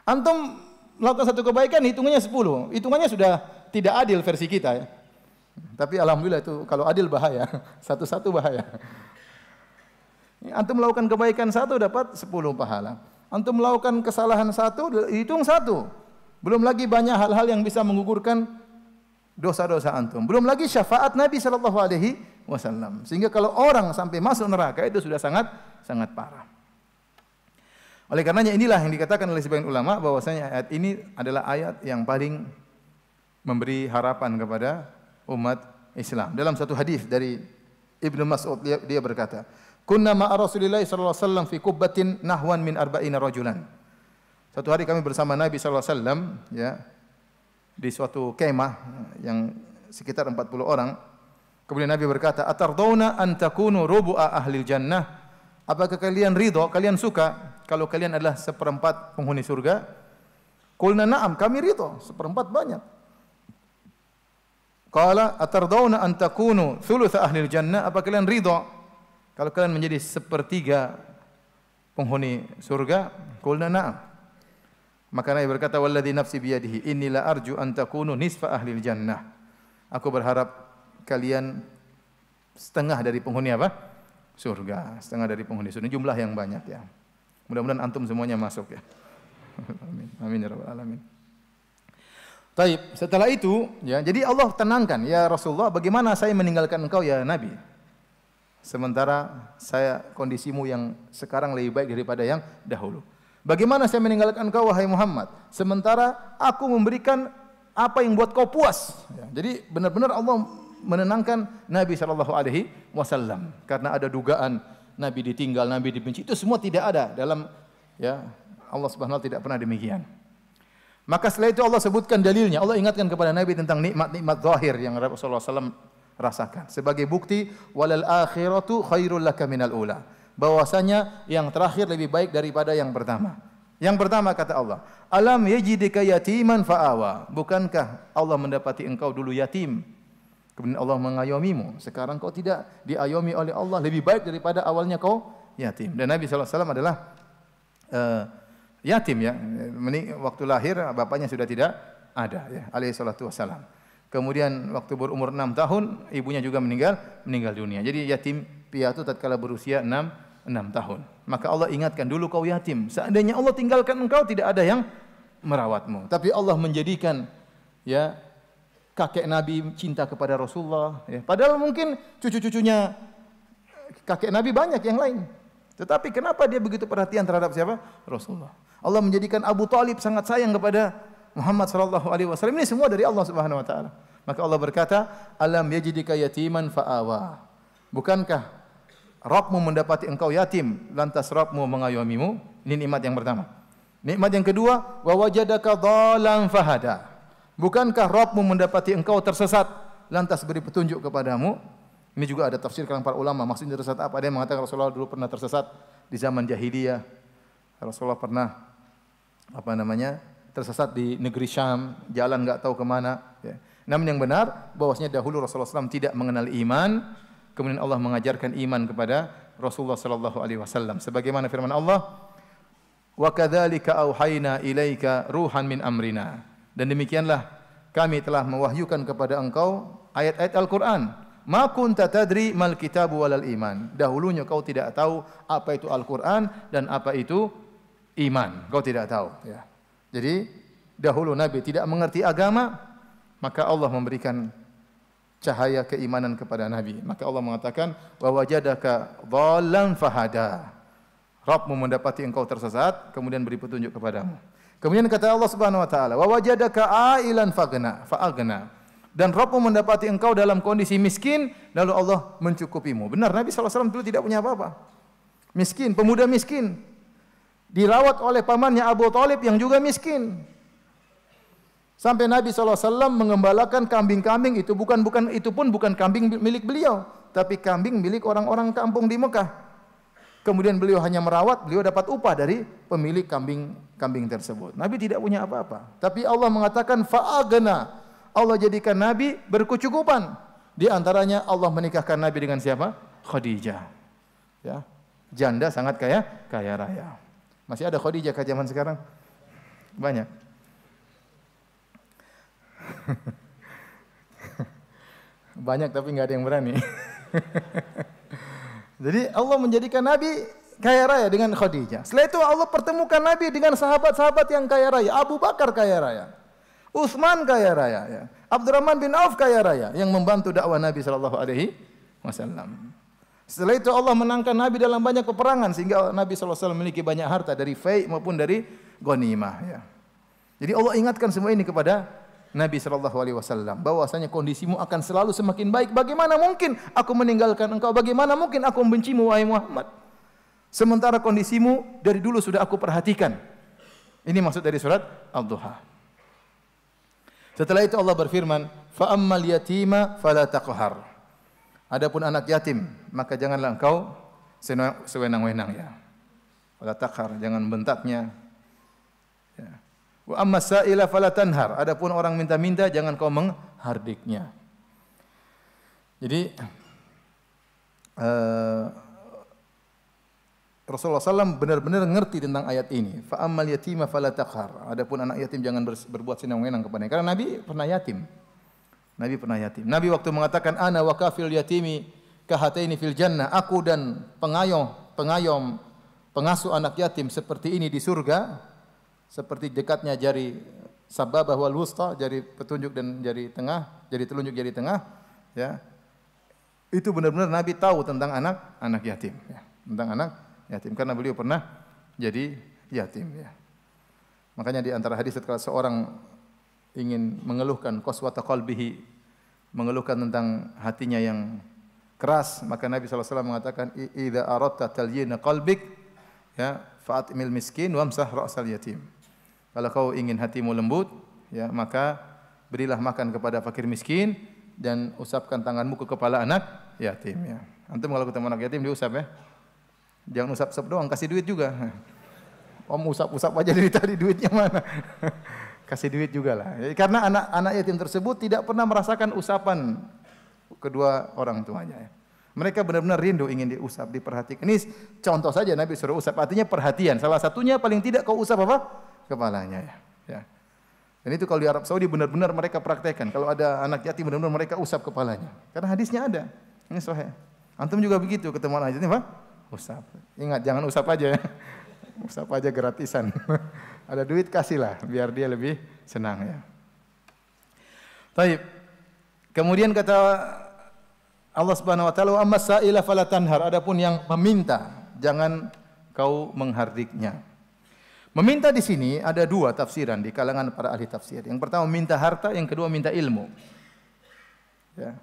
Antum melakukan 1 kebaikan hitungannya 10. Hitungannya sudah tidak adil versi kita, ya. Tapi alhamdulillah itu kalau adil bahaya. Satu-satu bahaya. Antum melakukan kebaikan 1 dapat 10 pahala. Antum melakukan kesalahan 1 hitung 1. Belum lagi banyak hal-hal yang bisa menggugurkan dosa-dosa antum. Belum lagi syafaat Nabi sallallahu alaihi wasallam. Sehingga kalau orang sampai masuk neraka itu sudah sangat parah. Oleh karenanya inilah yang dikatakan oleh sebagian ulama bahwasanya ayat ini adalah ayat yang paling memberi harapan kepada umat Islam. Dalam satu hadis dari Ibnu Mas'ud dia berkata, "Kunna ma'a Rasulillah sallallahu alaihi wasallam fi qubbatin nahwan min arba'ina rajulan." Satu hari kami bersama Nabi sallallahu alaihi wasallam ya di suatu kemah yang sekitar 40 orang. Kemudian Nabi berkata, "Atardawna an takunu rubu'a ahlil jannah?" Apakah kalian ridha, kalian suka kalau kalian adalah seperempat penghuni surga? Qulna na'am, kami ridha, seperempat banyak. Qala atardawna an takunu thulutha ahlil jannah? Apa kalian ridha kalau kalian menjadi sepertiga penghuni surga? Qulna na'am. Maka Nabi berkata, "Walladzi nafsi biyadihi inni la arju an takunu nisfa ahlil jannah." Aku berharap kalian setengah dari penghuni apa? Surga. Setengah dari penghuni surga. Jumlah yang banyak ya. Mudah-mudahan antum semuanya masuk ya. Amin. Amin ya rabbal alamin. Taib, setelah itu ya, jadi Allah tenangkan, ya Rasulullah, bagaimana saya meninggalkan engkau ya Nabi? Sementara saya kondisimu yang sekarang lebih baik daripada yang dahulu. Bagaimana saya meninggalkan engkau wahai Muhammad? Sementara aku memberikan apa yang buat kau puas. Ya, jadi benar-benar Allah menenangkan Nabi sallallahu alaihi wasallam karena ada dugaan Nabi ditinggal, Nabi dibenci. Itu semua tidak ada dalam ya Allah Subhanahu wa taala tidak pernah demikian. Maka setelah itu Allah sebutkan dalilnya. Allah ingatkan kepada Nabi tentang nikmat-nikmat zahir yang Rasulullah SAW rasakan. Sebagai bukti, walal akhiratu khairul laka minal ula. Bahwasanya yang terakhir lebih baik daripada yang pertama. Yang pertama kata Allah, alam yajidika yatiman fa'awa. Bukankah Allah mendapati engkau dulu yatim? Kemudian Allah mengayomimu. Sekarang kau tidak diayomi oleh Allah. Lebih baik daripada awalnya kau yatim. Dan Nabi SAW adalah yatim ya. Waktu lahir bapaknya sudah tidak ada ya, alaihi salatu wassalam. Kemudian waktu berumur 6 tahun ibunya juga meninggal dunia. Jadi yatim piatu tatkala berusia 6 tahun. Maka Allah ingatkan, dulu kau yatim. Seandainya Allah tinggalkan engkau tidak ada yang merawatmu. Tapi Allah menjadikan ya kakek Nabi cinta kepada Rasulullah ya. Padahal mungkin cucu-cucunya kakek Nabi banyak yang lain. Tetapi kenapa dia begitu perhatian terhadap siapa? Rasulullah. Allah menjadikan Abu Talib sangat sayang kepada Muhammad sallallahu alaihi wasallam. Ini semua dari Allah Subhanahu wa taala. Maka Allah berkata, "Alam yajidika yatiman fa'awa." Bukankah Rabbmu mendapati engkau yatim, lantas Rabbmu mengayomimu? Ini nikmat yang pertama. Nikmat yang kedua, wa wajadaka dhalan fahada. Bukankah Rabbmu mendapati engkau tersesat, lantas beri petunjuk kepadamu? Ini juga ada tafsir kalangan para ulama. Maksudnya tersesat apa? Ada yang mengatakan Rasulullah dulu pernah tersesat di zaman jahiliyah. Rasulullah pernah tersesat di negeri Syam, jalan enggak tahu kemana. Ya. Namun yang benar, bahwasanya dahulu Rasulullah SAW tidak mengenal iman, kemudian Allah mengajarkan iman kepada Rasulullah SAW. Sebagaimana firman Allah, wa kadzalika auhayna ilaika ruhan min amrina. Dan demikianlah kami telah mewahyukan kepada engkau ayat-ayat Al-Quran. Ma kunta tadri mal kitabu walal iman. Dahulunya kau tidak tahu apa itu Al-Quran dan apa itu iman. Kau tidak tahu. Ya. Jadi dahulu Nabi tidak mengerti agama, maka Allah memberikan cahaya keimanan kepada Nabi. Maka Allah mengatakan, wa wajadaka dhalan fahada. Rabbmu mendapati engkau tersesat, kemudian beri petunjuk kepadamu. Kemudian kata Allah Subhanahu wa taala, wa wajadaka ailan fa'agna. Dan Rabbmu mendapati engkau dalam kondisi miskin, lalu Allah mencukupimu. Benar, Nabi SAW dulu tidak punya apa-apa. Miskin, pemuda miskin. Dirawat oleh pamannya Abu Talib yang juga miskin. Sampai Nabi SAW mengembalakan kambing-kambing itu bukan kambing milik beliau, tapi kambing milik orang-orang kampung di Mekah. Kemudian beliau hanya merawat, beliau dapat upah dari pemilik kambing tersebut. Nabi tidak punya apa-apa. Tapi Allah mengatakan fa'agna. Allah jadikan Nabi berkecukupan. Di antaranya Allah menikahkan Nabi dengan siapa? Khadijah. Ya. Janda sangat kaya raya. Masih ada Khadijah ke zaman sekarang? Banyak. Banyak tapi enggak ada yang berani. Jadi Allah menjadikan Nabi kaya raya dengan Khadijah. Setelah itu Allah pertemukan Nabi dengan sahabat-sahabat yang kaya raya. Abu Bakar kaya raya. Utsman kaya raya, ya. Abdurrahman bin Auf kaya raya yang membantu dakwah Nabi sallallahu alaihi wasallam. Setelah itu Allah menangkan Nabi dalam banyak peperangan sehingga Nabi sallallahu alaihi wasallam memiliki banyak harta dari fai' maupun dari ghanimah, ya. Jadi Allah ingatkan semua ini kepada Nabi sallallahu alaihi wasallam bahwasanya kondisimu akan selalu semakin baik. Bagaimana mungkin aku meninggalkan engkau? Bagaimana mungkin aku membencimu wahai Muhammad? Sementara kondisimu dari dulu sudah aku perhatikan. Ini maksud dari surat Ad-Duha. Setelah itu Allah berfirman, fa ammal yatima fala taqhar. Adapun anak yatim, maka janganlah engkau sewenang-wenang ya. Fala taqhar, jangan bentaknya. Ya. Wa amma sa'ila fala tanhar. Adapun orang minta-minta jangan kau menghardiknya. Jadi Rasulullah SAW benar-benar ngerti tentang ayat ini. Fa ammal yatima fala taqhar. Adapun anak yatim jangan berbuat senang-senang kepadanya. Karena Nabi pernah yatim. Nabi waktu mengatakan ana wa kafil yatimi kahataini fil jannah. Aku dan pengasuh anak yatim seperti ini di surga. Seperti dekatnya jari sababah wal wusta, jari petunjuk dan jari tengah, jari telunjuk jari tengah, ya. Itu benar-benar Nabi tahu tentang anak yatim, ya. Tentang anak yatim karena beliau pernah jadi yatim, ya. Makanya di antara hadis kalau seorang ingin mengeluhkan qaswata qalbihi, mengeluhkan tentang hatinya yang keras, maka Nabi sallallahu alaihi wasallam mengatakan idza aradta talyina qalbik, ya, fa'atmil miskin wamsah ra'sal yatim. Kalau kau ingin hatimu lembut, ya, maka berilah makan kepada fakir miskin dan usapkan tanganmu ke kepala anak yatim, ya. Antum kalau ketemu anak yatim diusap, ya. Jangan usap-usap doang, kasih duit juga. Om usap-usap aja dari tadi, duitnya mana? Kasih duit juga lah. Karena anak yatim tersebut tidak pernah merasakan usapan kedua orang tuanya, ya. Mereka benar-benar rindu ingin diusap, diperhatikan. Ini contoh saja Nabi suruh usap, artinya perhatian. Salah satunya paling tidak kau usap apa? Kepalanya, ya. Dan itu kalau di Arab Saudi benar-benar mereka praktekkan. Kalau ada anak yatim benar-benar mereka usap kepalanya. Karena hadisnya ada. Ini sahih. Antum juga begitu ketemu anak yatim, apa? Usap. Ingat jangan usap aja, ya. Usap aja gratisan. Ada duit kasihlah biar dia lebih senang, ya. Baik. Kemudian kata Allah Subhanahu wa taala, "Amma sa'ila fala tanhar." Adapun yang meminta, jangan kau menghardiknya. Meminta di sini ada dua tafsiran di kalangan para ahli tafsir. Yang pertama minta harta, yang kedua minta ilmu. Ya.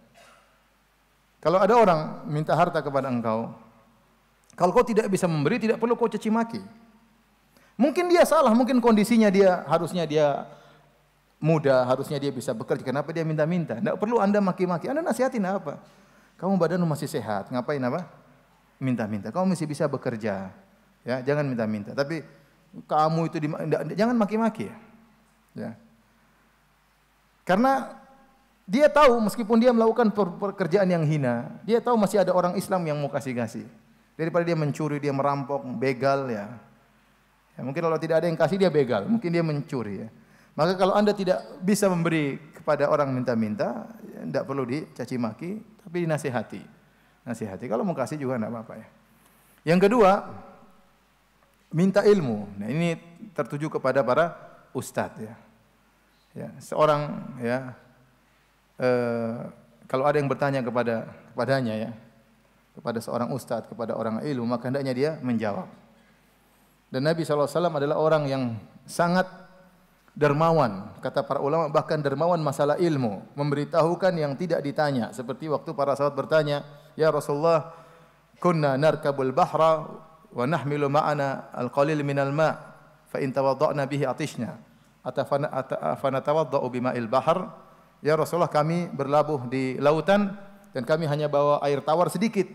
Kalau ada orang minta harta kepada engkau, kalau kau tidak bisa memberi, tidak perlu kau caci maki. Mungkin dia salah, mungkin kondisinya harusnya dia muda, harusnya dia bisa bekerja. Kenapa dia minta-minta? Tidak perlu Anda maki-maki. Anda nasihatin apa? Kamu badanmu masih sehat, ngapain apa? Minta-minta. Kamu masih bisa bekerja. Ya, jangan minta-minta. Tapi kamu itu jangan maki-maki, ya. Karena dia tahu meskipun dia melakukan pekerjaan yang hina, dia tahu masih ada orang Islam yang mau kasih-kasih. Daripada dia mencuri, dia merampok, begal, ya. Ya, mungkin kalau tidak ada yang kasih dia begal, mungkin dia mencuri, ya. Maka kalau Anda tidak bisa memberi kepada orang minta-minta, ya, tidak perlu dicaci maki, tapi dinasihati. Nasihati. Kalau mau kasih juga tidak apa-apa, ya. Yang kedua, minta ilmu. Nah, ini tertuju kepada para ustadz, ya. Ya, seorang, ya, kalau ada yang bertanya kepadanya, ya, kepada seorang ustadz, kepada orang ilmu, maka hendaknya dia menjawab. Dan Nabi SAW adalah orang yang sangat dermawan, kata para ulama, bahkan dermawan masalah ilmu, memberitahukan yang tidak ditanya. Seperti waktu para sahabat bertanya, ya Rasulullah, kunna narkabul bahra wa nahmilu ma'ana al-qalil minal ma' fa in tawadda'na bihi atishna afanatawadda'u bima'il bahr. Ya Rasulullah, kami berlabuh di lautan dan kami hanya bawa air tawar sedikit.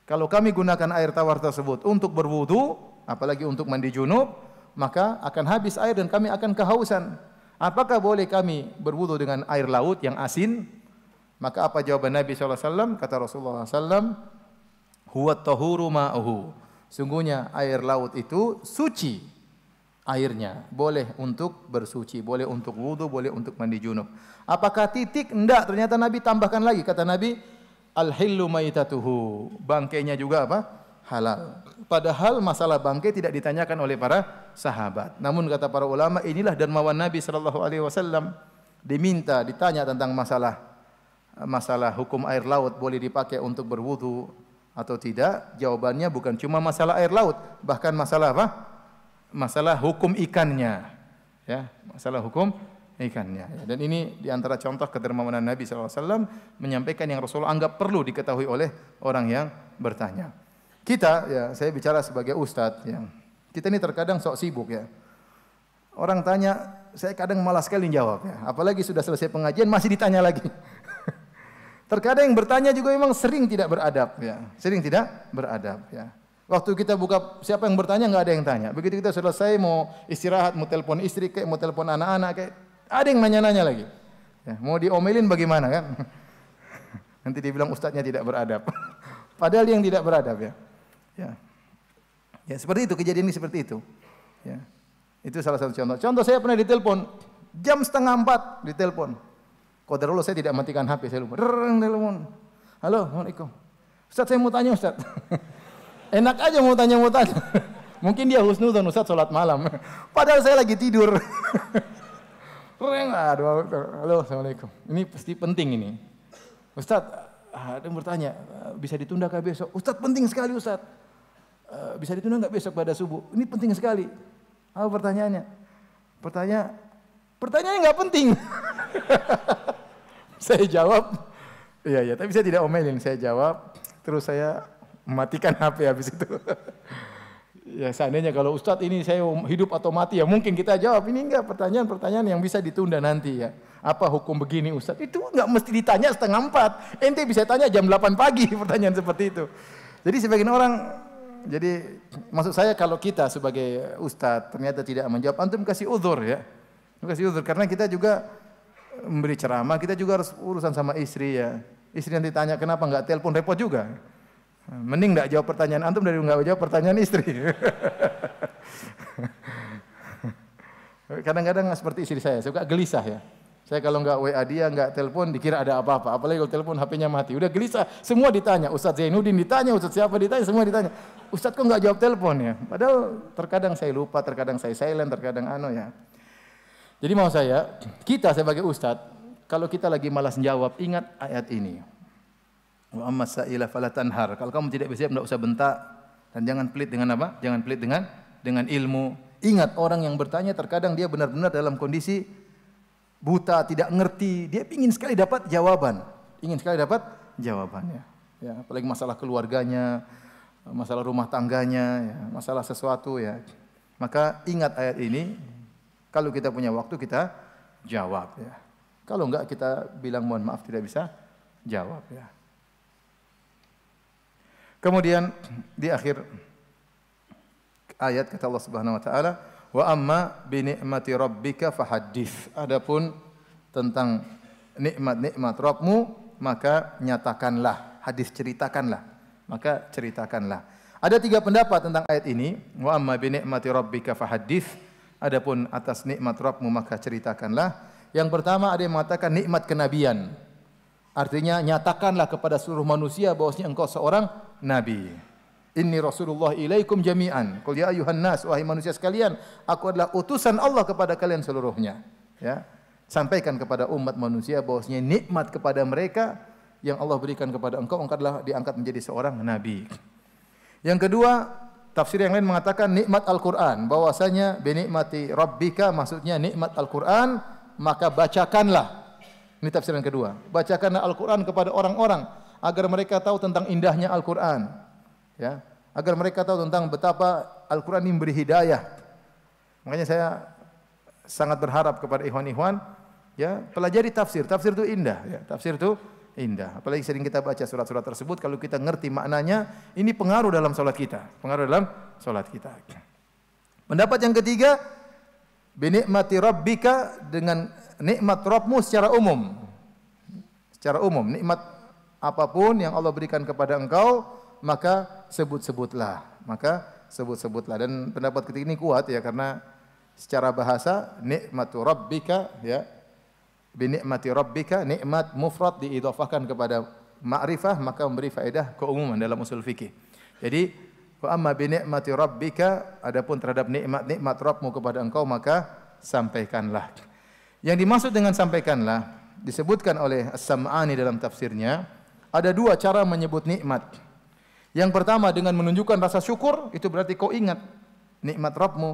Kalau kami gunakan air tawar tersebut untuk berwudu, apalagi untuk mandi junub, maka akan habis air dan kami akan kehausan. Apakah boleh kami berwudu dengan air laut yang asin? Maka apa jawaban Nabi SAW? Kata Rasulullah SAW, huwa tahuru ma'uhu. Sungguhnya air laut itu suci airnya, boleh untuk bersuci, boleh untuk wudu, boleh untuk mandi junub. Apakah titik? Enggak, ternyata Nabi tambahkan lagi, kata Nabi, al-hillu maitatuhu, bangkainya juga apa? Halal. Padahal masalah bangkai tidak ditanyakan oleh para sahabat. Namun kata para ulama, inilah dermawan Nabi sallallahu alaihi wasallam, ditanya tentang masalah hukum air laut boleh dipakai untuk berwudu atau tidak. Jawabannya bukan cuma masalah air laut, bahkan masalah apa? Masalah hukum ikannya, ya, masalah hukum ikannya. Dan ini di antara contoh kedermawanan Nabi SAW menyampaikan yang Rasulullah anggap perlu diketahui oleh orang yang bertanya. Kita, ya, saya bicara sebagai ustadz, ya. Kita ini terkadang sok sibuk, ya. Orang tanya, saya kadang malas sekali jawab, ya. Apalagi sudah selesai pengajian masih ditanya lagi. Terkadang yang bertanya juga memang sering tidak beradab, ya. Sering tidak beradab, ya. Waktu kita buka, siapa yang bertanya nggak ada yang tanya. Begitu kita selesai mau istirahat, mau telepon istri, kayak mau telepon anak-anak, kayak ada yang nanya-nanya lagi. Ya, mau diomelin bagaimana kan? Nanti dibilang ustadznya tidak beradab. Padahal yang tidak beradab, ya. Ya, ya seperti itu, kejadian ini seperti itu. Ya. Itu salah satu contoh. Contoh saya pernah ditelepon jam 3:30 ditelepon. Qadarullah saya tidak matikan HP, saya lupa. Telepon. Halo, Assalamualaikum. Ustaz, saya mau tanya, Ustaz. Enak aja mau tanya. Mungkin dia husnudzon, Ustaz salat malam. Padahal saya lagi tidur. Aduh, halo, Assalamualaikum. Ini pasti penting ini. Ustaz, ada yang bertanya, bisa ditunda kah besok? Ustaz, penting sekali, Ustaz. Bisa ditunda enggak besok pada subuh? Ini penting sekali. Apa pertanyaannya? Pertanyaannya enggak penting. Saya jawab, iya, tapi saya tidak omelin. Saya jawab, terus saya mematikan HP habis itu. Ya seandainya kalau Ustadz ini saya hidup atau mati, ya mungkin kita jawab. Ini enggak pertanyaan-pertanyaan yang bisa ditunda nanti, ya. Apa hukum begini, Ustadz? Itu enggak mesti ditanya 3:30. Ente bisa tanya jam 8 pagi pertanyaan seperti itu. Jadi sebagian orang, jadi maksud saya kalau kita sebagai Ustadz ternyata tidak menjawab, antum kasih uzur, ya. Kasih uzur karena kita juga memberi ceramah, kita juga harus urusan sama istri, ya. Istri nanti tanya kenapa enggak telepon, repot juga. Mending enggak jawab pertanyaan antum dari enggak jawab pertanyaan istri. Kadang-kadang seperti istri saya suka gelisah, ya. Saya kalau enggak WA dia, enggak telepon, dikira ada apa-apa. Apalagi kalau telepon HP-nya mati. Udah gelisah, semua ditanya. Ustaz Zainuddin ditanya, Ustaz siapa ditanya, semua ditanya. Ustaz kok enggak jawab telepon, ya? Padahal terkadang saya lupa, terkadang saya silent, terkadang ya. Jadi mau saya, kita sebagai ustaz, kalau kita lagi malas jawab, ingat ayat ini. Wa amma sa'ila fala tanhar. Kalau kamu tidak bisa, tidak usah bentak, dan jangan pelit dengan apa? Jangan pelit dengan ilmu. Ingat, orang yang bertanya terkadang dia benar-benar dalam kondisi buta, tidak ngerti. Dia ingin sekali dapat jawaban. Ingin sekali dapat jawabannya. Ya, apalagi masalah keluarganya, masalah rumah tangganya, ya, masalah sesuatu, ya. Maka ingat ayat ini. Kalau kita punya waktu kita jawab, ya. Kalau enggak kita bilang mohon maaf tidak bisa jawab, ya. Kemudian di akhir ayat kata Allah Subhanahu wa taala, "Wa amma bi ni'mati rabbika fahaddits." Adapun tentang nikmat-nikmat Rabbmu, maka nyatakanlah, hadis ceritakanlah. Maka ceritakanlah. Ada 3 pendapat tentang ayat ini, "Wa amma bi ni'mati rabbika fahaddits." Adapun atas nikmat Rabbmu maka ceritakanlah. Yang pertama ada yang mengatakan nikmat kenabian. Artinya nyatakanlah kepada seluruh manusia bahwasanya engkau seorang nabi. Inni Rasulullah ilaikum jami'an. Qul ya ayuhan nas, wahai manusia sekalian, aku adalah utusan Allah kepada kalian seluruhnya. Ya. Sampaikan kepada umat manusia bahwasanya nikmat kepada mereka yang Allah berikan kepada engkau adalah diangkat menjadi seorang nabi. Yang kedua, tafsir yang lain mengatakan nikmat Al-Quran, bahwasanya binikmati Rabbika maksudnya nikmat Al-Quran, maka bacakanlah. Ini tafsir yang kedua. Bacakanlah Al-Quran kepada orang-orang agar mereka tahu tentang indahnya Al-Quran, ya, agar mereka tahu tentang betapa Al-Quran ini memberi hidayah. Makanya saya sangat berharap kepada ikhwan-ikhwan, ya, pelajari tafsir. Tafsir itu indah, ya. Tafsir itu indah. Apalagi sering kita baca surat-surat tersebut, kalau kita ngerti maknanya, ini pengaruh dalam salat kita. Pengaruh dalam salat kita. Pendapat yang ketiga, binikmati rabbika, dengan nikmat Rabbmu secara umum. Secara umum, nikmat apapun yang Allah berikan kepada engkau, maka sebut-sebutlah. Maka sebut-sebutlah. Dan pendapat ketiga ini kuat, ya, karena secara bahasa nikmatu rabbika, ya, binikmati rabbika, nikmat mufrad diidhafahkan kepada ma'rifah, maka memberi faedah keumuman dalam usul fikih. Jadi wa amma binikmati rabbika, adapun terhadap nikmat Rabbmu kepada engkau maka sampaikanlah. Yang dimaksud dengan sampaikanlah disebutkan oleh As-Sam'ani dalam tafsirnya, ada 2 cara menyebut nikmat. Yang pertama dengan menunjukkan rasa syukur, itu berarti kau ingat nikmat Rabbmu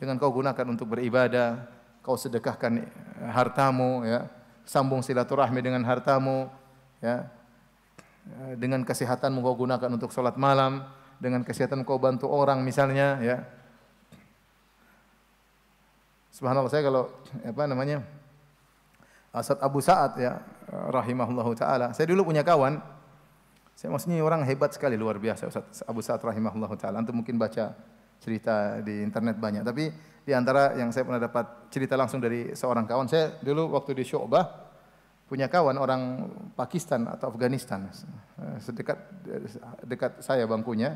dengan kau gunakan untuk beribadah, kau sedekahkan hartamu, ya. Sambung silaturahmi dengan hartamu, ya. Dengan kesehatanmu kau gunakan untuk salat malam, dengan kesehatan kau bantu orang misalnya, ya. Subhanallah, saya kalau Asad Abu Sa'ad, ya, rahimahullahu taala. Saya dulu punya kawan, saya maksudnya orang hebat sekali, luar biasa Ustaz Abu Sa'ad rahimahullahu taala. Antum mungkin baca cerita di internet banyak, tapi di antara yang saya pernah dapat cerita langsung dari seorang kawan, saya dulu waktu di Syu'bah punya kawan orang Pakistan atau Afghanistan, dekat saya bangkunya.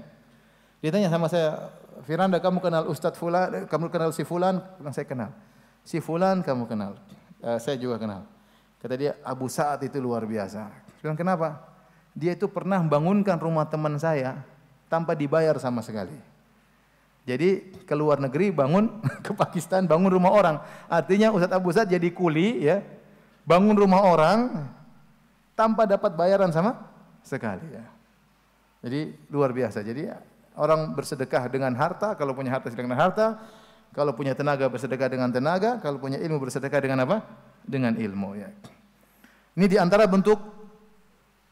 Dia tanya sama saya, "Firanda, kamu kenal Ustadz Fulan? Kamu kenal si Fulan?" Saya kenal. "Si Fulan kamu kenal?" Saya juga kenal. Kata dia, "Abu Sa'ad itu luar biasa." Saya bilang, "Kenapa?" "Dia itu pernah bangunkan rumah teman saya tanpa dibayar sama sekali." Jadi ke luar negeri bangun, ke Pakistan bangun rumah orang. Artinya Ustadz Abu Sa'ad jadi kuli, ya, bangun rumah orang tanpa dapat bayaran sama sekali, ya. Jadi luar biasa. Jadi orang bersedekah dengan harta, kalau punya harta sedekah dengan harta, kalau punya tenaga bersedekah dengan tenaga, kalau punya ilmu bersedekah dengan apa? Dengan ilmu, ya. Ini di antara bentuk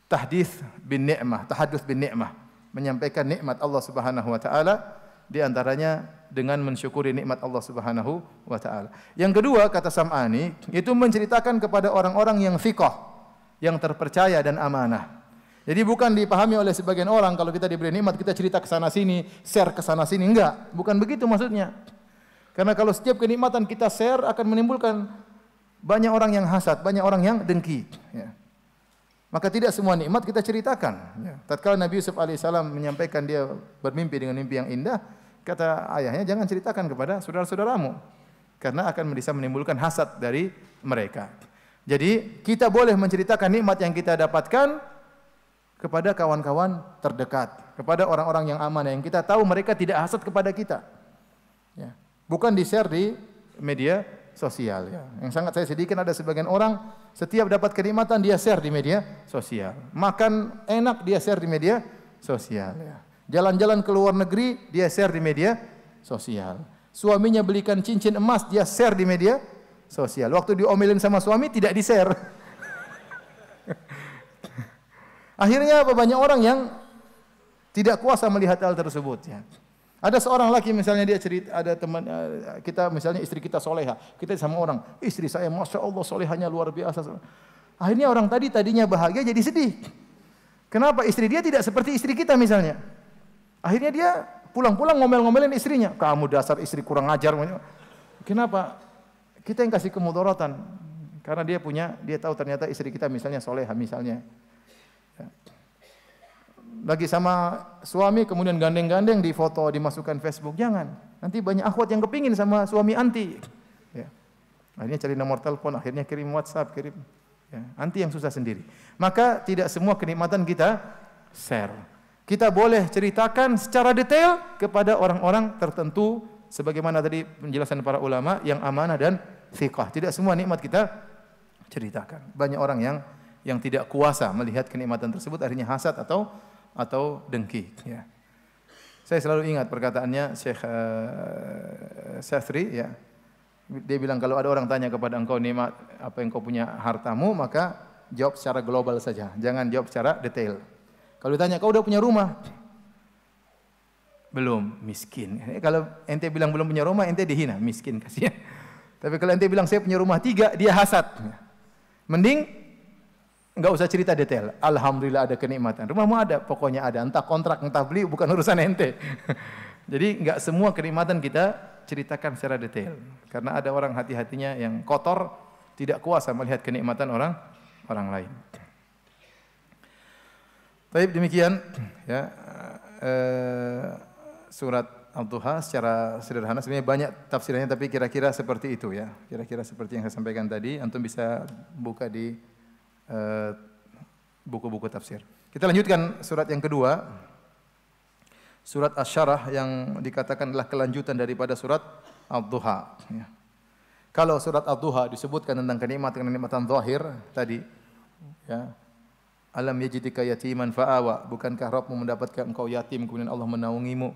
tahdits bin ni'mah, tahadduts bin ni'mah, menyampaikan nikmat Allah Subhanahu wa taala, di antaranya dengan mensyukuri nikmat Allah Subhanahu wa taala. Yang kedua, kata Sam'ani, itu menceritakan kepada orang-orang yang thiqah, yang terpercaya dan amanah. Jadi bukan dipahami oleh sebagian orang kalau kita diberi nikmat kita cerita ke sana sini, share ke sana sini, enggak, bukan begitu maksudnya. Karena kalau setiap kenikmatan kita share akan menimbulkan banyak orang yang hasad, banyak orang yang dengki, ya. Maka tidak semua nikmat kita ceritakan, ya. Tatkala Nabi Yusuf alaihissalam menyampaikan dia bermimpi dengan mimpi yang indah, kata ayahnya, "Jangan ceritakan kepada saudara-saudaramu, karena akan bisa menimbulkan hasad dari mereka." Jadi kita boleh menceritakan nikmat yang kita dapatkan kepada kawan-kawan terdekat, kepada orang-orang yang amanah yang kita tahu mereka tidak hasad kepada kita, ya. Bukan di-share di media sosial, ya. Yang sangat saya sedihkan ada sebagian orang setiap dapat kenikmatan dia share di media sosial. Makan enak dia share di media sosial, ya. Jalan-jalan ke luar negeri dia share di media sosial. Suaminya belikan cincin emas dia share di media sosial. Waktu diomelin sama suami tidak di-share. Akhirnya apa? Banyak orang yang tidak kuasa melihat hal tersebut, ya. Ada seorang laki misalnya dia cerita, ada teman kita misalnya istri kita soleha, kita sama orang, "Istri saya masya Allah solehanya luar biasa." Akhirnya orang tadinya bahagia jadi sedih. Kenapa? Istri dia tidak seperti istri kita misalnya. Akhirnya dia pulang-pulang ngomel-ngomelin istrinya, "Kamu dasar istri kurang ajar." Kenapa? Kita yang kasih kemudaratan. Karena dia tahu ternyata istri kita misalnya soleha misalnya. Lagi sama suami kemudian gandeng-gandeng di foto dimasukkan Facebook, jangan. Nanti banyak akhwat yang kepingin sama suami anti, ya. Akhirnya cari nomor telepon, akhirnya kirim WhatsApp, ya. Anti yang susah sendiri. Maka tidak semua kenikmatan kita share. Kita boleh ceritakan secara detail kepada orang-orang tertentu sebagaimana tadi penjelasan para ulama yang amanah dan thiqah. Tidak semua nikmat kita ceritakan. Banyak orang yang tidak kuasa melihat kenikmatan tersebut akhirnya hasad atau dengki, ya. Saya selalu ingat perkataannya Syekh Syathri, ya. Dia bilang kalau ada orang tanya kepada engkau nikmat apa yang kau punya hartamu, maka jawab secara global saja, jangan jawab secara detail. Kalau ditanya kau udah punya rumah? Belum, miskin. Kalau ente bilang belum punya rumah, ente dihina, miskin kasihan. Tapi kalau ente bilang saya punya rumah 3, dia hasad. Mending enggak usah cerita detail. Alhamdulillah ada kenikmatan. Rumahmu ada, pokoknya ada. Entah kontrak, entah beli, bukan urusan ente. Jadi enggak semua kenikmatan kita ceritakan secara detail. Karena ada orang hati-hatinya yang kotor, tidak kuasa melihat kenikmatan orang lain. Baik, demikian, ya, surat Al-Duha secara sederhana. Sebenarnya banyak tafsirannya, tapi kira-kira seperti itu, ya. Kira-kira seperti yang saya sampaikan tadi. Antum bisa buka di buku-buku tafsir. Kita lanjutkan surat yang kedua, surat Asy-Syarah yang dikatakan adalah kelanjutan daripada surat Ad-Duha, ya. Kalau surat Ad-Duha disebutkan tentang kenikmatan zahir tadi, ya. Alam yajidika yatiman fa'awa, bukankah Rabbmu mendapatkan engkau yatim kemudian Allah menaungimu?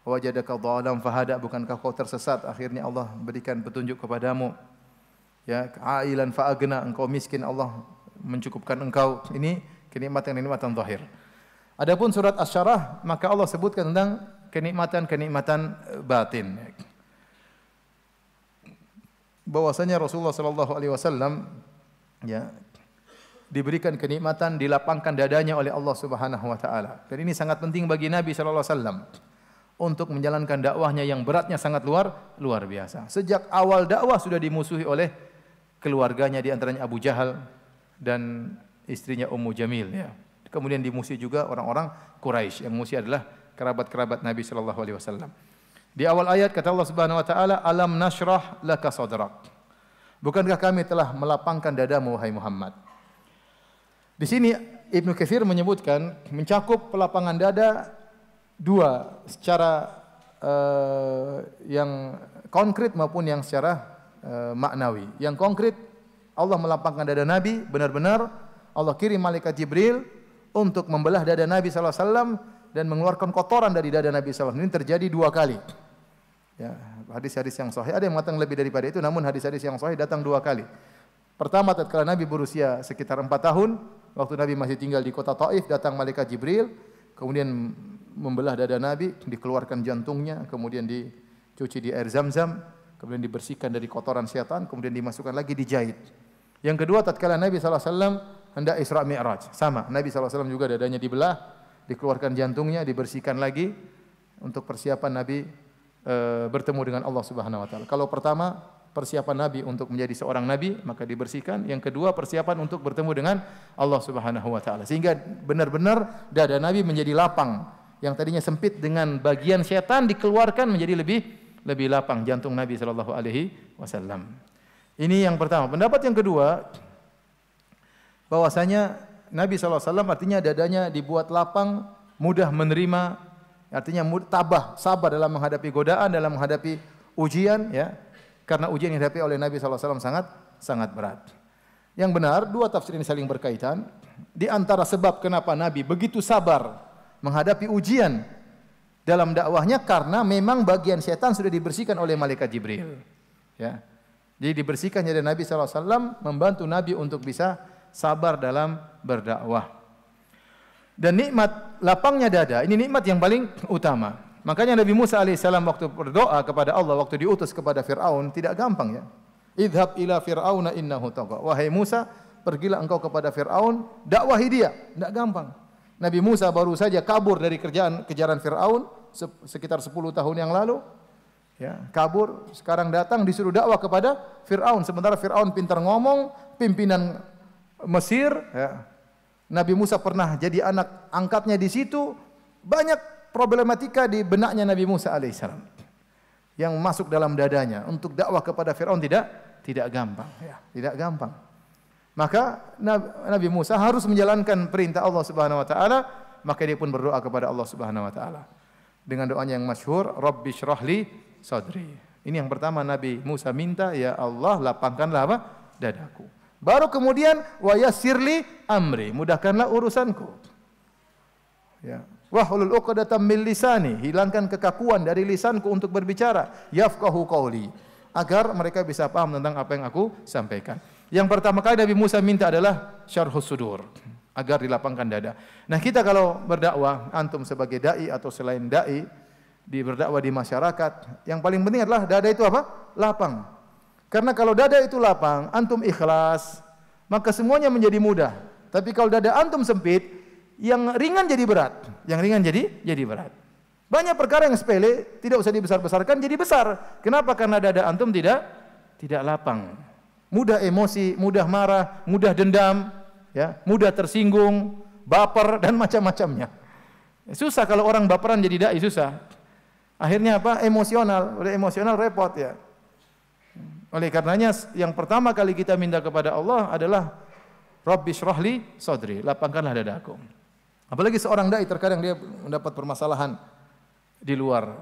Wajadaka dhalam fahada, bukankah kau tersesat akhirnya Allah berikan petunjuk kepadamu? Ya, ailan fa agna, engkau miskin Allah mencukupkan engkau. Ini kenikmatan-kenikmatan zahir. Adapun surat Asy-Syarah maka Allah sebutkan tentang kenikmatan-kenikmatan batin. Bahwasanya Rasulullah sallallahu alaihi wasallam ya diberikan kenikmatan, dilapangkan dadanya oleh Allah Subhanahu wa taala. Dan ini sangat penting bagi Nabi sallallahu alaihi wasallam untuk menjalankan dakwahnya yang beratnya sangat luar biasa. Sejak awal dakwah sudah dimusuhi oleh keluarganya, di antaranya Abu Jahal dan istrinya Ummu Jamil ya. Kemudian dimusuhi juga orang-orang Quraisy, yang musuh adalah kerabat-kerabat Nabi sallallahu alaihi wasallam. Di awal ayat kata Allah Subhanahu wa taala, "Alam nashrah laka sadrak." Bukankah kami telah melapangkan dadamu wahai Muhammad? Di sini Ibnu Katsir menyebutkan mencakup pelapangan dada dua, secara yang konkret maupun yang secara maknawi. Yang konkret, Allah melapangkan dada Nabi, benar-benar Allah kirim malaikat Jibril untuk membelah dada Nabi sallallahu alaihi wasallam dan mengeluarkan kotoran dari dada Nabi sallallahu alaihi wasallam. Ini terjadi 2 kali. Ya, hadis-hadis yang sahih ada yang mengatakan lebih daripada itu, namun hadis-hadis yang sahih datang 2 kali. Pertama, tatkala Nabi berusia sekitar 4 tahun, waktu Nabi masih tinggal di kota Taif, datang malaikat Jibril, kemudian membelah dada Nabi, dikeluarkan jantungnya, kemudian dicuci di air Zam-Zam, kemudian dibersihkan dari kotoran syaitan, kemudian dimasukkan lagi, dijahit. Yang kedua, tatkala Nabi sallallahu alaihi wasallam hendak Isra Mi'raj, sama, Nabi sallallahu alaihi wasallam juga dadanya dibelah, dikeluarkan jantungnya, dibersihkan lagi untuk persiapan Nabi bertemu dengan Allah Subhanahu wa taala. Kalau pertama persiapan Nabi untuk menjadi seorang nabi, maka dibersihkan. Yang kedua persiapan untuk bertemu dengan Allah Subhanahu wa taala. Sehingga benar-benar dada Nabi menjadi lapang. Yang tadinya sempit dengan bagian setan dikeluarkan menjadi lebih lapang jantung Nabi sallallahu alaihi wasallam. Ini yang pertama. Pendapat yang kedua, bahwasanya Nabi sallallahu alaihi wasallam artinya dadanya dibuat lapang, mudah menerima, artinya tabah, sabar dalam menghadapi godaan, dalam menghadapi ujian ya. Karena ujian yang dihadapi oleh Nabi sallallahu alaihi wasallam sangat berat. Yang benar, 2 tafsir ini saling berkaitan. Di antara sebab kenapa Nabi begitu sabar menghadapi ujian dalam dakwahnya, karena memang bagian setan sudah dibersihkan oleh malaikat Jibril. Ya. Jadi dibersihkan dari Nabi sallallahu alaihi wasallam, membantu Nabi untuk bisa sabar dalam berdakwah. Dan nikmat lapangnya dada, ini nikmat yang paling utama. Makanya Nabi Musa alaihissalam waktu berdoa kepada Allah, waktu diutus kepada Fir'aun, tidak gampang ya. Idhab ila Fir'auna innahu tagha. Wahai Musa, pergilah engkau kepada Fir'aun, dakwahi dia. Tidak gampang. Nabi Musa baru saja kabur dari kejaran Fir'aun sekitar 10 tahun yang lalu. Ya, kabur, sekarang datang disuruh dakwah kepada Fir'aun. Sementara Fir'aun pintar ngomong, pimpinan Mesir. Ya. Nabi Musa pernah jadi anak angkatnya di situ. Banyak problematika di benaknya Nabi Musa alaihissalam yang masuk dalam dadanya untuk dakwah kepada Firaun tidak gampang ya, tidak gampang. Maka Nabi Musa harus menjalankan perintah Allah Subhanahu wa taala, maka dia pun berdoa kepada Allah Subhanahu wa taala dengan doanya yang masyhur, Rabbi shrahli sadri. Ini yang pertama Nabi Musa minta, ya Allah lapangkanlah apa? Dadaku. Baru kemudian wa yassirli amri, mudahkanlah urusanku. Ya. Wahlul 'uqdatam min lisani, hilangkan kekakuan dari lisanku untuk berbicara, yafqahu qauli, agar mereka bisa paham tentang apa yang aku sampaikan. Yang pertama kali Nabi Musa minta adalah syarhus sudur, agar dilapangkan dada. Nah, kita kalau berdakwah, antum sebagai dai atau selain dai berdakwah di masyarakat, yang paling penting adalah dada itu apa? Lapang. Karena kalau dada itu lapang, antum ikhlas, maka semuanya menjadi mudah. Tapi kalau dada antum sempit, yang ringan jadi berat, yang ringan jadi berat. Banyak perkara yang sepele tidak usah dibesar-besarkan jadi besar. Kenapa? Karena dada antum tidak lapang. Mudah emosi, mudah marah, mudah dendam, ya, mudah tersinggung, baper dan macam-macamnya. Susah kalau orang baperan jadi dai, susah. Akhirnya apa? Emosional. Oleh emosional repot ya. Oleh karenanya yang pertama kali kita minta kepada Allah adalah Rabbi shrahli sadri, lapangkanlah dadaku. Apalagi seorang dai terkadang dia mendapat permasalahan di luar.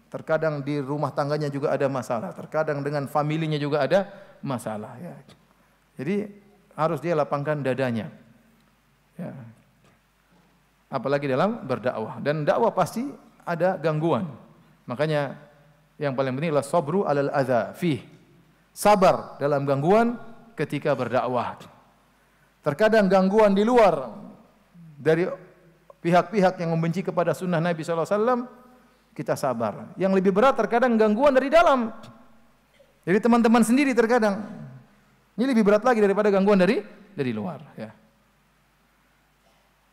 Terkadang di rumah tangganya juga ada masalah, terkadang dengan familinya juga ada masalah ya. Jadi harus dia lapangkan dadanya. Ya. Apalagi dalam berdakwah, dan dakwah pasti ada gangguan. Makanya yang paling penting adalah sabru alal adza fih. sabar dalam gangguan ketika berdakwah. Terkadang gangguan di luar dari pihak-pihak yang membenci kepada sunnah Nabi SAW, kita sabar. Yang lebih berat terkadang gangguan dari dalam. Jadi teman-teman sendiri terkadang. Ini lebih berat lagi daripada gangguan dari luar. Ya.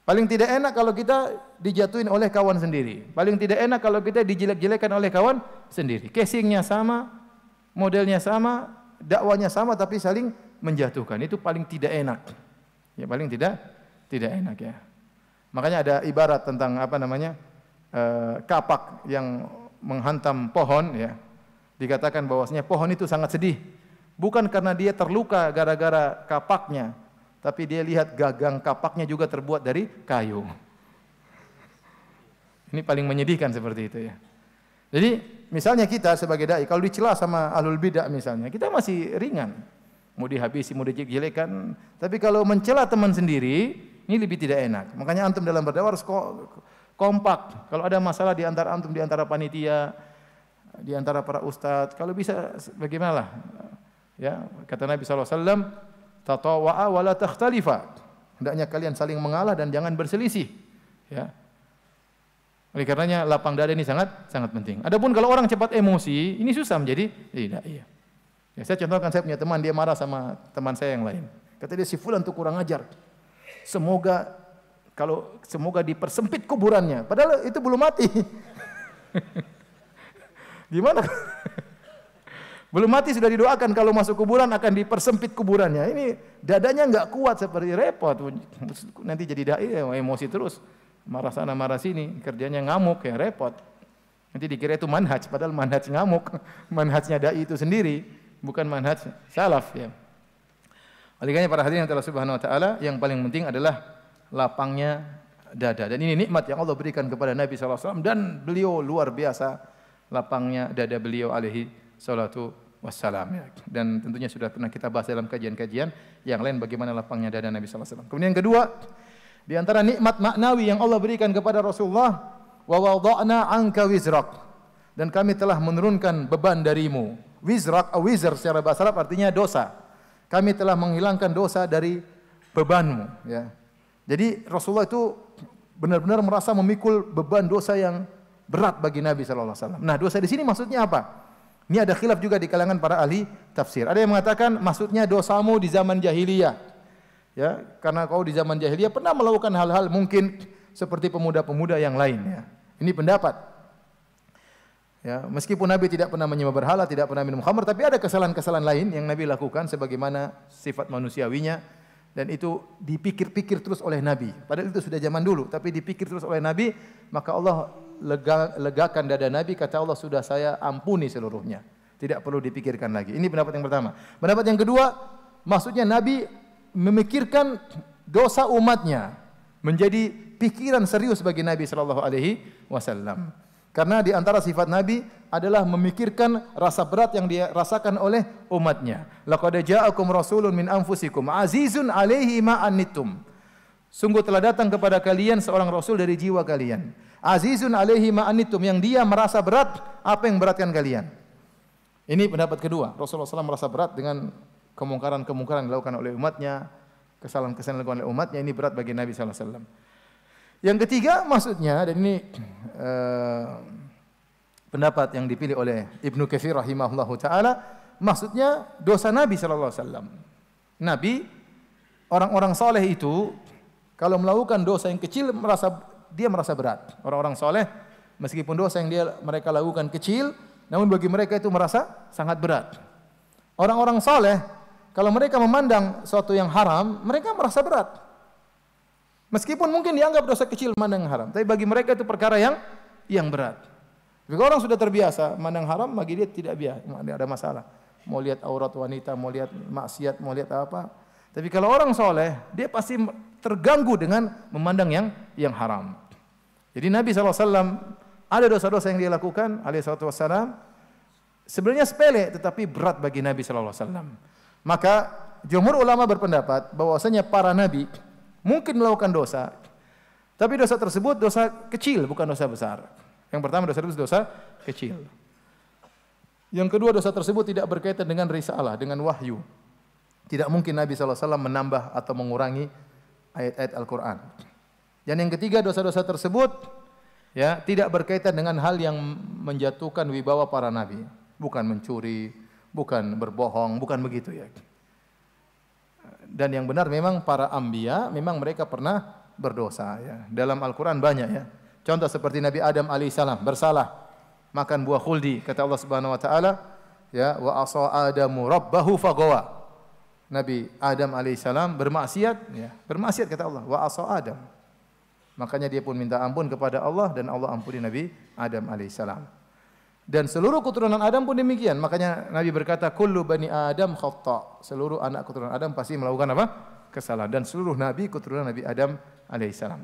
Paling tidak enak kalau kita dijatuhin oleh kawan sendiri. Paling tidak enak kalau kita dijelek-jelekan oleh kawan sendiri. Casingnya sama, modelnya sama, dakwanya sama, tapi saling menjatuhkan. Itu paling tidak enak. Ya, paling tidak enak ya. Makanya ada ibarat tentang kapak yang menghantam pohon ya. Dikatakan bahwasanya pohon itu sangat sedih. Bukan karena dia terluka gara-gara kapaknya, tapi dia lihat gagang kapaknya juga terbuat dari kayu. Ini paling menyedihkan seperti itu ya. Jadi misalnya kita sebagai dai kalau dicela sama ahlul bidah misalnya, kita masih ringan. Mau dihabisi, mau dijelekan. Tapi kalau mencela teman sendiri, ini lebih tidak enak. Makanya antum dalam berdakwah harus kompak. Kalau ada masalah di antara antum, di antara panitia, di antara para ustadz, kalau bisa bagaimanalah? Ya, kata Nabi SAW, tatawa'a wa la takhtalifa. Hendaknya kalian saling mengalah dan jangan berselisih. Ya. Oleh karenanya lapang dada ini sangat penting. Adapun kalau orang cepat emosi, ini susah menjadi tidak. Iya. Ya, saya contohkan, saya punya teman, dia marah sama teman saya yang lain. Kata dia, si fulan tuh kurang ajar. Semoga dipersempit kuburannya. Padahal itu belum mati. Gimana? Belum mati sudah didoakan kalau masuk kuburan akan dipersempit kuburannya. Ini dadanya enggak kuat, seperti repot. Nanti jadi dai emosi terus. Marah sana marah sini, kerjanya ngamuk ya repot. Nanti dikira itu manhaj, padahal manhaj ngamuk. Manhajnya dai itu sendiri, bukan manhaj salaf ya. Oleh karena para hadirin Allah Subhanahu wa taala, yang paling penting adalah lapangnya dada. Dan ini nikmat yang Allah berikan kepada Nabi sallallahu alaihi wasallam, dan beliau luar biasa lapangnya dada beliau alaihi salatu wassalam ya. Dan tentunya sudah pernah kita bahas dalam kajian-kajian yang lain bagaimana lapangnya dada Nabi sallallahu alaihi wasallam. Kemudian yang kedua, di antara nikmat maknawi yang Allah berikan kepada Rasulullah, wa wada'na 'anka wizrak, dan kami telah menurunkan beban darimu. Wizrak, wizr secara bahasa Arab artinya dosa. Kami telah menghilangkan dosa dari bebanmu ya. Jadi Rasulullah itu benar-benar merasa memikul beban dosa yang berat bagi Nabi sallallahu alaihi wasallam. Nah, dosa di sini maksudnya apa? Ini ada khilaf juga di kalangan para ahli tafsir. Ada yang mengatakan maksudnya dosamu di zaman jahiliyah. Ya, karena kau di zaman jahiliyah pernah melakukan hal-hal mungkin seperti pemuda-pemuda yang lain ya. Ini pendapat. Ya, meskipun Nabi tidak pernah menyembah berhala, tidak pernah minum khamr, tapi ada kesalahan-kesalahan lain yang Nabi lakukan sebagaimana sifat manusiawinya, dan itu dipikir-pikir terus oleh Nabi. Padahal itu sudah zaman dulu, tapi dipikir terus oleh Nabi, maka Allah legakan dada Nabi, kata Allah, sudah saya ampuni seluruhnya. Tidak perlu dipikirkan lagi. Ini pendapat yang pertama. Pendapat yang kedua, maksudnya Nabi memikirkan dosa umatnya menjadi pikiran serius bagi Nabi sallallahu alaihi wasallam. Karena di antara sifat Nabi adalah memikirkan rasa berat yang dia rasakan oleh umatnya. Laqad ja'akum rasulun min anfusikum azizun 'alaihi ma anittum. Sungguh telah datang kepada kalian seorang rasul dari jiwa kalian. Azizun 'alaihi ma anittum, yang dia merasa berat apa yang beratkan kalian. Ini pendapat kedua. Rasulullah SAW merasa berat dengan kemungkaran-kemungkaran yang dilakukan oleh umatnya, kesalahan-kesalahan yang dilakukan oleh umatnya, ini berat bagi Nabi sallallahu alaihi wasallam. Yang ketiga maksudnya, dan ini pendapat yang dipilih oleh Ibnu Katsir rahimahullahu taala, maksudnya dosa Nabi sallallahu alaihi wasallam. Nabi, orang-orang saleh itu kalau melakukan dosa yang kecil merasa berat. Orang-orang saleh meskipun dosa yang mereka lakukan kecil, namun bagi mereka itu merasa sangat berat. Orang-orang saleh kalau mereka memandang sesuatu yang haram, mereka merasa berat. Meskipun mungkin dianggap dosa kecil mandang haram, tapi bagi mereka itu perkara yang berat. Jika orang sudah terbiasa mandang haram, bagi dia tidak ada masalah. Mau lihat aurat wanita, mau lihat maksiat, mau lihat apa. Tapi kalau orang soleh, dia pasti terganggu dengan memandang yang haram. Jadi Nabi SAW ada dosa-dosa yang dia lakukan, alaihissalam, sebenarnya sepele, tetapi berat bagi Nabi SAW. Maka jumhur ulama berpendapat bahwasanya para nabi mungkin melakukan dosa, tapi dosa tersebut dosa kecil, bukan dosa besar. Yang pertama dosa tersebut dosa kecil. Yang kedua, dosa tersebut tidak berkaitan dengan risalah, dengan wahyu. Tidak mungkin Nabi SAW menambah atau mengurangi ayat-ayat Al-Quran. Dan yang ketiga, dosa-dosa tersebut ya tidak berkaitan dengan hal yang menjatuhkan wibawa para nabi. Bukan mencuri, bukan berbohong, bukan begitu ya. Dan yang benar memang para anbiya, memang mereka pernah berdosa ya. Dalam Al-Quran banyak ya. Contoh seperti Nabi Adam alaihissalam bersalah makan buah khuldi, kata Allah Subhanahu wa taala, ya, wa asa adamu rabbahu faghawa. Nabi Adam alaihissalam bermaksiat, ya, bermaksiat kata Allah, wa asa Adam. Makanya dia pun minta ampun kepada Allah dan Allah ampuni Nabi Adam alaihissalam. Dan seluruh keturunan Adam pun demikian. Makanya Nabi berkata, kullu bani Adam khata'. Seluruh anak keturunan Adam pasti melakukan apa? Kesalahan. Dan seluruh nabi keturunan Nabi Adam alaihissalam.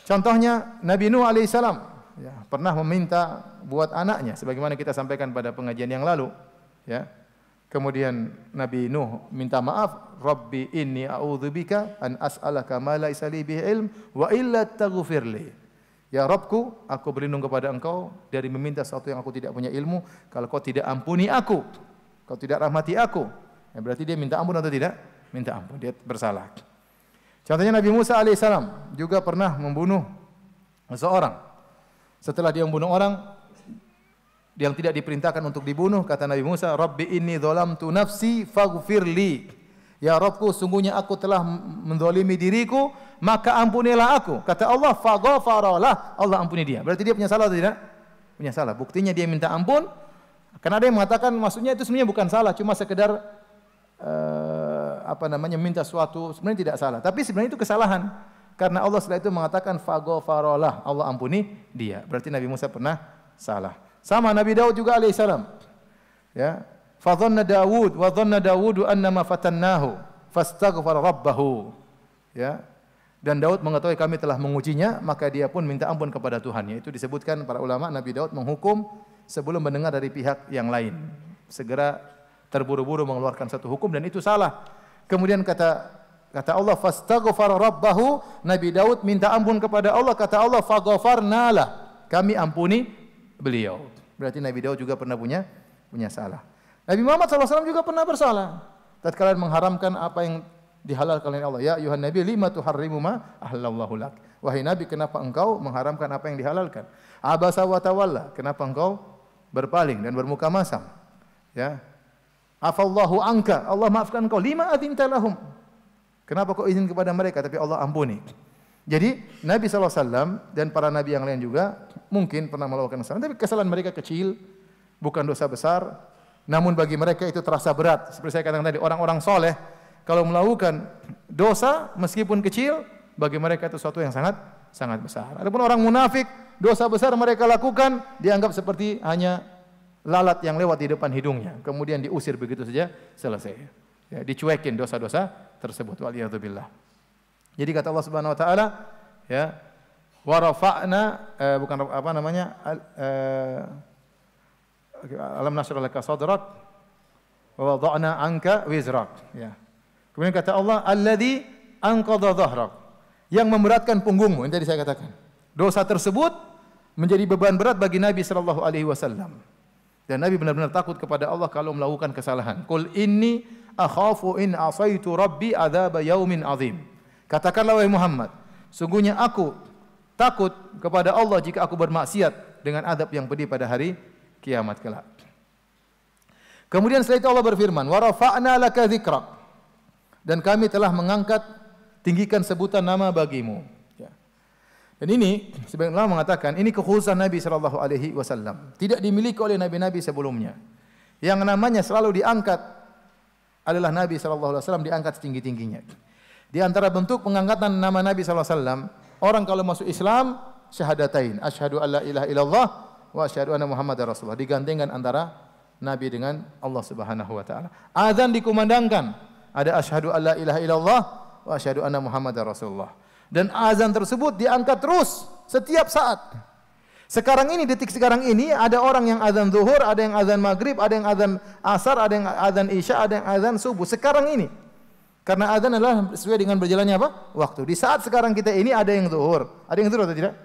Contohnya Nabi Nuh alaihissalam, ya, pernah meminta buat anaknya, sebagaimana kita sampaikan pada pengajian yang lalu, ya. Kemudian Nabi Nuh minta maaf, Rabbi inni a'udzubika an as'alaka ma laisa li bihi ilm wa illa taghfirli. Ya Rabbku, aku berlindung kepada Engkau dari meminta sesuatu yang aku tidak punya ilmu, kalau Kau tidak ampuni aku, Kau tidak rahmati aku. Ya, berarti dia minta ampun atau tidak? Minta ampun, dia bersalah. Contohnya Nabi Musa alaihissalam juga pernah membunuh seseorang. Setelah dia membunuh orang yang tidak diperintahkan untuk dibunuh, kata Nabi Musa, Rabbi inni dzalamtu nafsi faghfirli. Ya Rabbku, sungguhnya aku telah menzalimi diriku, maka ampunilah aku. Kata Allah, faghfaralah, Allah ampuni dia. Berarti dia punya salah atau tidak? Punya salah. Buktinya dia minta ampun. Karena ada yang mengatakan maksudnya itu sebenarnya bukan salah, cuma sekedar minta suatu, sebenarnya tidak salah. Tapi sebenarnya itu kesalahan. Karena Allah setelah itu mengatakan faghfaralah, Allah ampuni dia. Berarti Nabi Musa pernah salah. Sama Nabi Daud juga alaihissalam. Ya. Fa dhanna Daud wa dhanna Daud annama fatannahu fastaghfara rabbahu. Ya. Dan Daud mengetahui kami telah mengujinya, maka dia pun minta ampun kepada Tuhannya. Itu disebutkan para ulama Nabi Daud menghukum sebelum mendengar dari pihak yang lain. Segera terburu-buru mengeluarkan satu hukum dan itu salah. Kemudian kata Allah fastaghfara rabbahu, Nabi Daud minta ampun kepada Allah, kata Allah faghfarnalah, kami ampuni beliau. Berarti Nabi Daud juga pernah punya salah. Nabi Muhammad SAW juga pernah bersalah tatkala mengharamkan apa yang dihalalkan oleh Allah. Ya ayuhan nabi lima tuharrimu ma ahlallahu lak. Wahai Nabi, kenapa engkau mengharamkan apa yang dihalalkan? Abasa wa tawalla, kenapa engkau berpaling dan bermuka masam? Ya. Afallahu anka, Allah maafkan engkau. Lima adzinta lahum, kenapa kau izin kepada mereka tapi Allah ampuni? Jadi Nabi SAW dan para nabi yang lain juga mungkin pernah melakukan kesalahan, tapi kesalahan mereka kecil, bukan dosa besar. Namun bagi mereka itu terasa berat. Seperti saya katakan tadi, orang-orang soleh kalau melakukan dosa meskipun kecil, bagi mereka itu sesuatu yang sangat besar. Adapun orang munafik, dosa besar mereka lakukan dianggap seperti hanya lalat yang lewat di depan hidungnya, kemudian diusir begitu saja, selesai. Ya, dicuekin dosa-dosa tersebut. Waliyadzubillah. Jadi kata Allah Subhanahu wa taala, ya, wa rafa'na alam nashrah laka sadrak wa wada'na anka wizrak, ya. Kemudian kata Allah, alladzi anqadha dhahrak, yang memberatkan punggungmu. Ini tadi saya katakan. Dosa tersebut menjadi beban berat bagi Nabi sallallahu alaihi wasallam. Dan Nabi benar-benar takut kepada Allah kalau melakukan kesalahan. Qul inni akhafu in asaitu rabbi adzab yaumin azim. Katakanlah wahai Muhammad, sungguhnya aku takut kepada Allah jika aku bermaksiat dengan adab yang pedih pada hari kiamat kelak. Kemudian setelah itu Allah berfirman, wa rafa'na laka dzikrak, dan kami telah mengangkat, tinggikan sebutan nama bagimu. Ya. Dan ini sebagian ulama mengatakan ini kekhususan Nabi sallallahu alaihi wasallam, tidak dimiliki oleh nabi-nabi sebelumnya. Yang namanya selalu diangkat adalah Nabi sallallahu alaihi wasallam, diangkat setinggi-tingginya. Di antara bentuk pengangkatan nama Nabi sallallahu alaihi wasallam, orang kalau masuk Islam syahadatain, asyhadu alla ilaha illallah wa asyhadu anna muhammadar rasulullah, digandengkan antara Nabi dengan Allah Subhanahu wa taala. Azan dikumandangkan, ada asyhadu alla ilaha illallah wa asyhadu anna muhammadar rasulullah. Dan azan tersebut diangkat terus setiap saat. Sekarang ini, detik sekarang ini, ada orang yang azan zuhur, ada yang azan maghrib, ada yang azan asar, ada yang azan isya, ada yang azan subuh. Sekarang ini, karena azan adalah sesuai dengan berjalannya apa? Waktu. Di saat sekarang kita ini ada yang zuhur, ada yang zuhur atau tidak?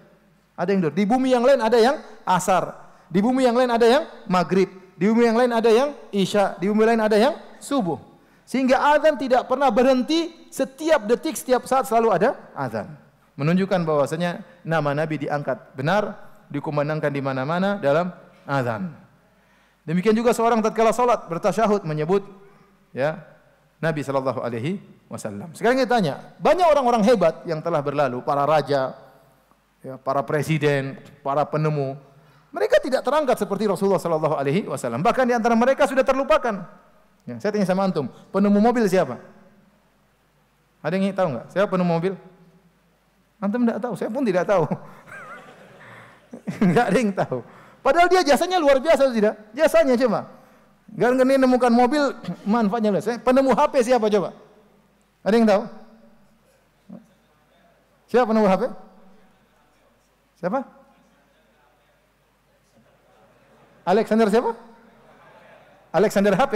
Ada yang zuhur. Di bumi yang lain ada yang asar. Di bumi yang lain ada yang maghrib, di bumi yang lain ada yang isya, di bumi lain ada yang subuh. Sehingga azan tidak pernah berhenti, setiap detik, setiap saat selalu ada azan. Menunjukkan bahwasanya nama Nabi diangkat benar, dikumandangkan di mana-mana dalam azan. Demikian juga seorang tatkala salat bertasyahud menyebut ya Nabi sallallahu alaihi wasallam. Sekarang kita tanya, banyak orang-orang hebat yang telah berlalu, para raja, ya, para presiden, para penemu, mereka tidak terangkat seperti Rasulullah sallallahu alaihi wasallam. Bahkan di antara mereka sudah terlupakan. Ya, saya tanya sama antum, penemu mobil siapa? Ada yang tahu enggak? Siapa penemu mobil? Antum tidak tahu, saya pun tidak tahu. Enggak ada yang tahu. Padahal dia jasanya luar biasa atau tidak? Jasanya coba. Gara-gara menemukan mobil, manfaatnya luar. Penemu HP siapa coba? Ada yang tahu? Siapa penemu HP? Siapa? Alexander siapa? Alexander HP.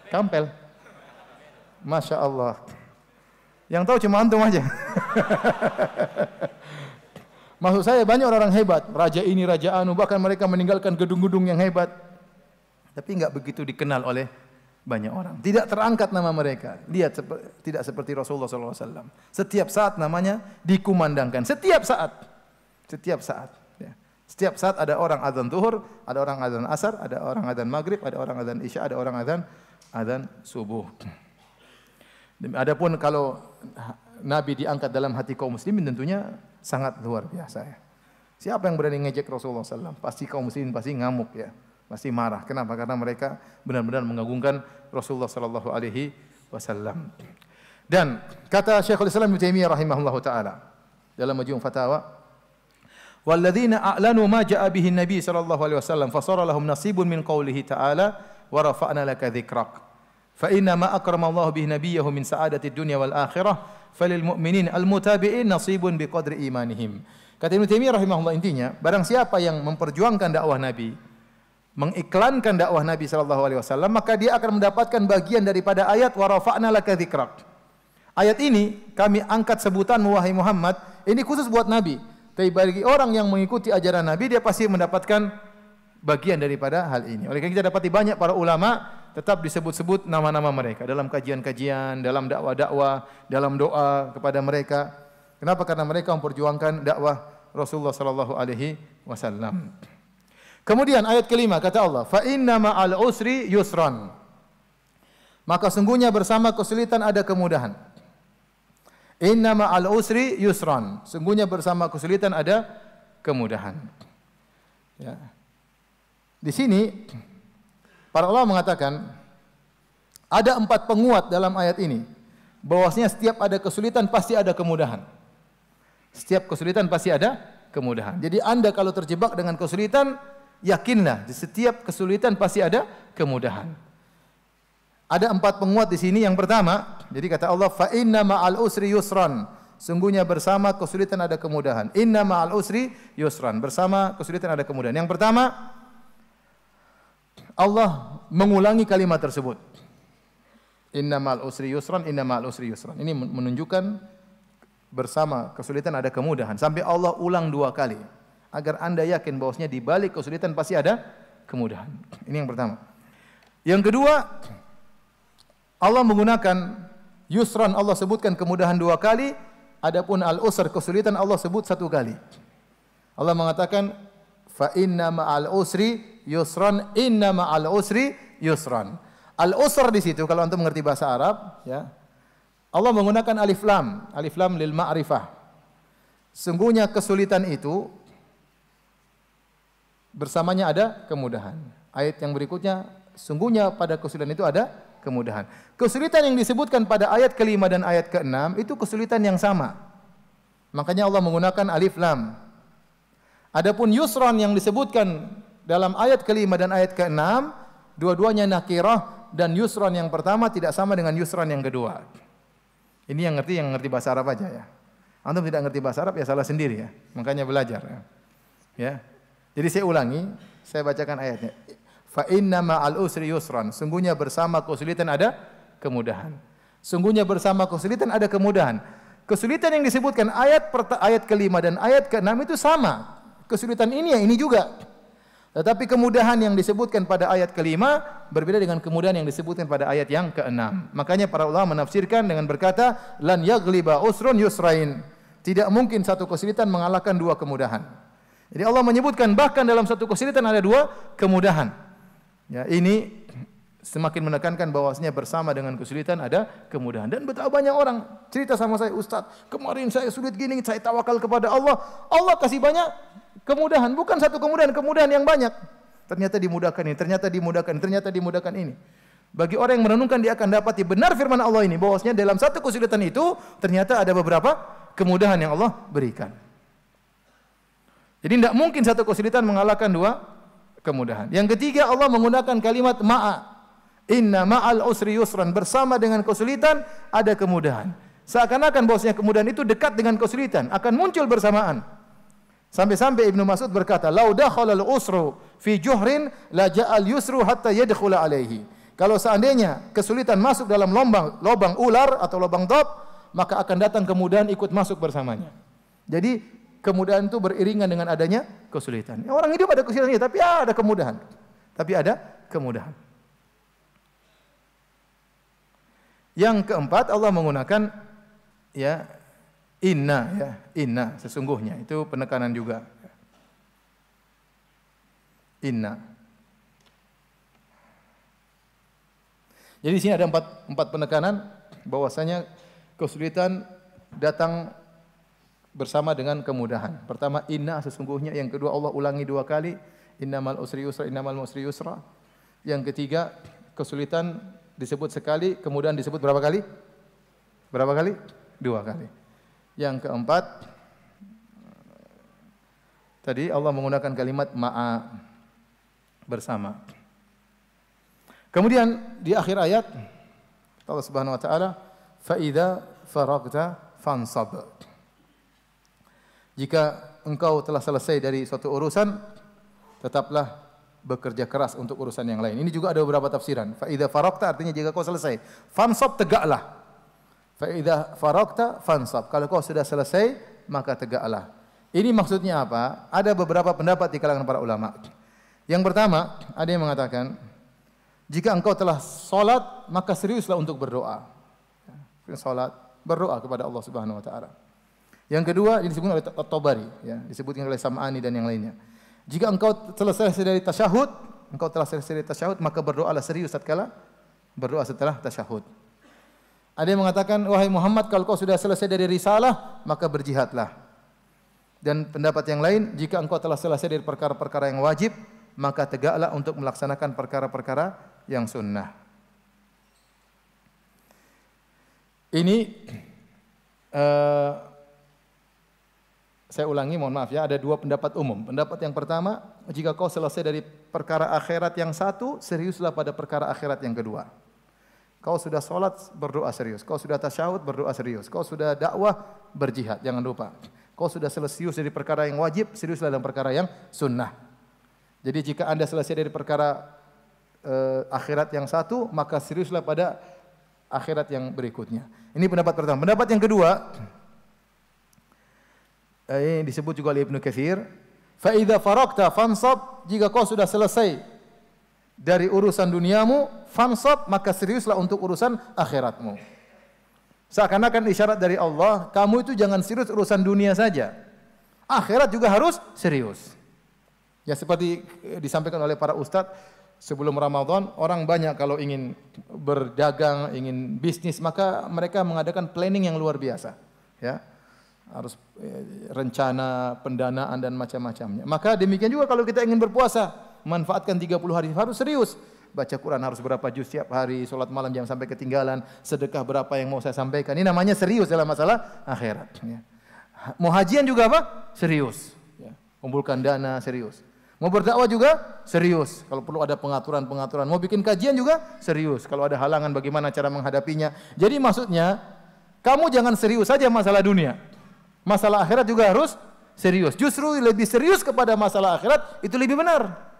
Kampel. Masya Allah. Yang tahu cuma antum aja. Maksud saya banyak orang hebat, raja ini, raja anu, bahkan mereka meninggalkan gedung-gedung yang hebat. Tapi enggak begitu dikenal oleh banyak orang. Tidak terangkat nama mereka. Lihat tidak seperti Rasulullah SAW. Setiap saat namanya dikumandangkan. Setiap saat. Setiap saat. Ya. Setiap saat ada orang azan zuhur, ada orang azan asar, ada orang azan maghrib, ada orang azan isya, ada orang azan subuh. Adapun kalau Nabi diangkat dalam hati kaum muslimin tentunya sangat luar biasa ya. Siapa yang berani ngejek Rasulullah SAW? Pasti kaum muslimin pasti ngamuk ya, pasti marah. Kenapa? Karena mereka benar-benar mengagungkan Rasulullah SAW. Dan kata Syekhul Islam Ibnu Taimiyah rahimahullahu taala dalam Majmu' Fatawa, "Walladzina a'lanu ma ja'a bihi an-nabi sallallahu alaihi wasallam fasara lahum nasibun min qawlihi ta'ala wa rafa'na laka dzikrak." Fa inna ma akrama Allah bihi nabiyahu min sa'adati dunya wal akhirah falil mu'minin al mutabi'in nasibun biqadri imanihim. Kata Ibnu Taimiyah rahimahullah, intinya barang siapa yang memperjuangkan dakwah Nabi, mengiklankan dakwah Nabi sallallahu alaihi wasallam, maka dia akan mendapatkan bagian daripada ayat wa rafa'na laka dzikrak. Ayat ini kami angkat sebutan wahai Muhammad, ini khusus buat Nabi. Tapi bagi orang yang mengikuti ajaran Nabi, dia pasti mendapatkan bagian daripada hal ini. Oleh karena kita dapati banyak para ulama tetap disebut-sebut nama-nama mereka dalam kajian-kajian, dalam dakwah-dakwah, dalam doa kepada mereka. Kenapa? Karena mereka memperjuangkan dakwah Rasulullah sallallahu alaihi wasallam. Kemudian ayat kelima kata Allah, "Fa inna ma'al usri yusran." Maka sungguhnya bersama kesulitan ada kemudahan. Inna ma'al usri yusran. Sungguhnya bersama kesulitan ada kemudahan. Ya. Di sini para ulama mengatakan ada 4 penguat dalam ayat ini. Bahwasanya setiap ada kesulitan pasti ada kemudahan. Setiap kesulitan pasti ada kemudahan. Jadi Anda kalau terjebak dengan kesulitan, yakinlah di setiap kesulitan pasti ada kemudahan. Ada 4 penguat di sini. Yang pertama, jadi kata Allah, fa inna ma'al usri yusran. Sungguhnya bersama kesulitan ada kemudahan. Inna ma'al usri yusran. Bersama kesulitan ada kemudahan. Yang pertama, Allah mengulangi kalimat tersebut. Inna ma'al usri yusran, inna ma'al usri yusran. Ini menunjukkan bersama kesulitan ada kemudahan. Sampai Allah ulang 2 kali. Agar Anda yakin bahwasanya di balik kesulitan pasti ada kemudahan. Ini yang pertama. Yang kedua, Allah menggunakan yusran, Allah sebutkan kemudahan 2 kali. Adapun al-usr, kesulitan, Allah sebut 1 kali. Allah mengatakan, fa inna ma'al usri yusran, inna ma'al usri yusran. Al-usr di situ kalau antum mengerti bahasa Arab, ya. Allah menggunakan alif lam lil ma'rifah. Sungguhnya kesulitan itu bersamanya ada kemudahan. Ayat yang berikutnya, sungguhnya pada kesulitan itu ada kemudahan. Kesulitan yang disebutkan pada ayat ke-5 dan ayat ke-6 itu kesulitan yang sama. Makanya Allah menggunakan alif lam. Adapun yusran yang disebutkan dalam ayat ke-5 dan ayat ke-6, dua-duanya nakirah, dan yusran yang pertama tidak sama dengan yusran yang kedua. Ini yang ngerti bahasa Arab aja ya. Antum tidak ngerti bahasa Arab ya salah sendiri ya. Makanya belajar ya. Ya. Jadi saya ulangi, saya bacakan ayatnya. Fa inna ma'al usri yusran. Sungguhnya bersama kesulitan ada kemudahan. Sungguhnya bersama kesulitan ada kemudahan. Kesulitan yang disebutkan ayat ke-5 dan ayat ke-6 itu sama. kesulitan ini ya ini juga. Tetapi kemudahan yang disebutkan pada ayat kelima berbeda dengan kemudahan yang disebutkan pada ayat yang keenam. Makanya para ulama menafsirkan dengan berkata, lan yaghliba usrun yusrain. Tidak mungkin satu kesulitan mengalahkan dua kemudahan. Jadi Allah menyebutkan bahkan dalam satu kesulitan ada dua kemudahan. Ya, ini semakin menekankan bahwasanya bersama dengan kesulitan ada kemudahan. Dan betapa banyak orang cerita sama saya, Ustaz, kemarin saya sulit gini, saya tawakal kepada Allah. Allah kasih banyak kemudahan, bukan satu kemudahan yang banyak. Ternyata dimudahkan ini, ternyata dimudahkan ini. Bagi orang yang merenungkan dia akan dapati benar firman Allah ini bahwasanya dalam satu kesulitan itu ternyata ada beberapa kemudahan yang Allah berikan. Jadi tidak mungkin satu kesulitan mengalahkan dua kemudahan. Yang ketiga Allah menggunakan kalimat ma'a. Inna ma'al usri yusran, bersama dengan kesulitan ada kemudahan. Seakan-akan bahwasanya kemudahan itu dekat dengan kesulitan, akan muncul bersamaan. Sampai-sampai Ibnu Mas'ud berkata, "Lau dakhala al-usru fi juhrin la ja'al yusru hatta yadkhula alaihi." Kalau seandainya kesulitan masuk dalam lubang ular atau lubang top, maka akan datang kemudahan ikut masuk bersamanya. Jadi kemudahan itu beriringan dengan adanya kesulitan. Orang hidup ada kesulitan, tapi ada kemudahan. Yang keempat Allah menggunakan inna sesungguhnya, itu penekanan juga. Inna. Jadi di sini ada empat penekanan bahwasanya kesulitan datang bersama dengan kemudahan. Pertama inna sesungguhnya, yang kedua Allah ulangi dua kali, innamal usri yusra, innamal usri yusra. Yang ketiga kesulitan disebut sekali, kemudian disebut berapa kali? Berapa kali? Dua kali. Yang keempat tadi Allah menggunakan kalimat ma'a, bersama. Kemudian di akhir ayat Allah Subhanahu wa taala, fa idza faragta fansab. Jika engkau telah selesai dari suatu urusan, tetaplah bekerja keras untuk urusan yang lain. Ini juga ada beberapa tafsiran. Fa idza faragta artinya jika kau selesai. Fansab, tegaklah. Fa idza faragta fansab. Kalau kau sudah selesai, maka tegaklah. Ini maksudnya apa? Ada beberapa pendapat di kalangan para ulama. Yang pertama, ada yang mengatakan, jika engkau telah salat, maka seriuslah untuk berdoa. Salat, berdoa kepada Allah Subhanahu wa taala. Yang kedua, disebutkan oleh At-Tabari, disebutkan oleh Sam'ani dan yang lainnya. Jika engkau telah selesai dari tasyahud, maka berdoalah serius tatkala berdoa setelah tasyahud. Ada yang mengatakan, wahai Muhammad, kalau kau sudah selesai dari risalah, maka berjihadlah. Dan pendapat yang lain, jika engkau telah selesai dari perkara-perkara yang wajib, maka tegaklah untuk melaksanakan perkara-perkara yang sunnah. Ini saya ulangi, mohon maaf ya, ada dua pendapat umum. Pendapat yang pertama, jika kau selesai dari perkara akhirat yang satu, seriuslah pada perkara akhirat yang kedua. Kau sudah sholat, berdoa serius. Kau sudah tasyahud, berdoa serius. Kau sudah dakwah, berjihad, jangan lupa. Kau sudah selesai dari perkara yang wajib, seriuslah dalam perkara yang sunnah. Jadi jika anda selesai dari perkara akhirat yang satu, maka seriuslah pada akhirat yang berikutnya. Ini pendapat pertama. Pendapat yang kedua, ini disebut juga oleh Ibnu Katsir, fa idza faragta fansab, jika kau sudah selesai dari urusan duniamu, fansab, maka seriuslah untuk urusan akhiratmu. Seakan-akan isyarat dari Allah, kamu itu jangan serius urusan dunia saja, akhirat juga harus serius. Ya seperti disampaikan oleh para ustadz, sebelum Ramadan, orang banyak kalau ingin berdagang, ingin bisnis, maka mereka mengadakan planning yang luar biasa. Ya, harus rencana, pendanaan dan macam-macamnya. Maka demikian juga kalau kita ingin berpuasa, manfaatkan 30 hari, harus serius. Baca Quran harus berapa juz setiap hari, sholat malam jangan sampai ketinggalan, sedekah berapa yang mau saya sampaikan. Ini namanya serius dalam masalah akhirat. Ya. Mau hajian juga apa? Serius. Ya. Kumpulkan dana, serius. Mau berdakwah juga serius. Kalau perlu ada pengaturan-pengaturan. Mau bikin kajian juga serius. Kalau ada halangan bagaimana cara menghadapinya. Jadi maksudnya kamu jangan serius saja masalah dunia. Masalah akhirat juga harus serius. Justru lebih serius kepada masalah akhirat itu lebih benar.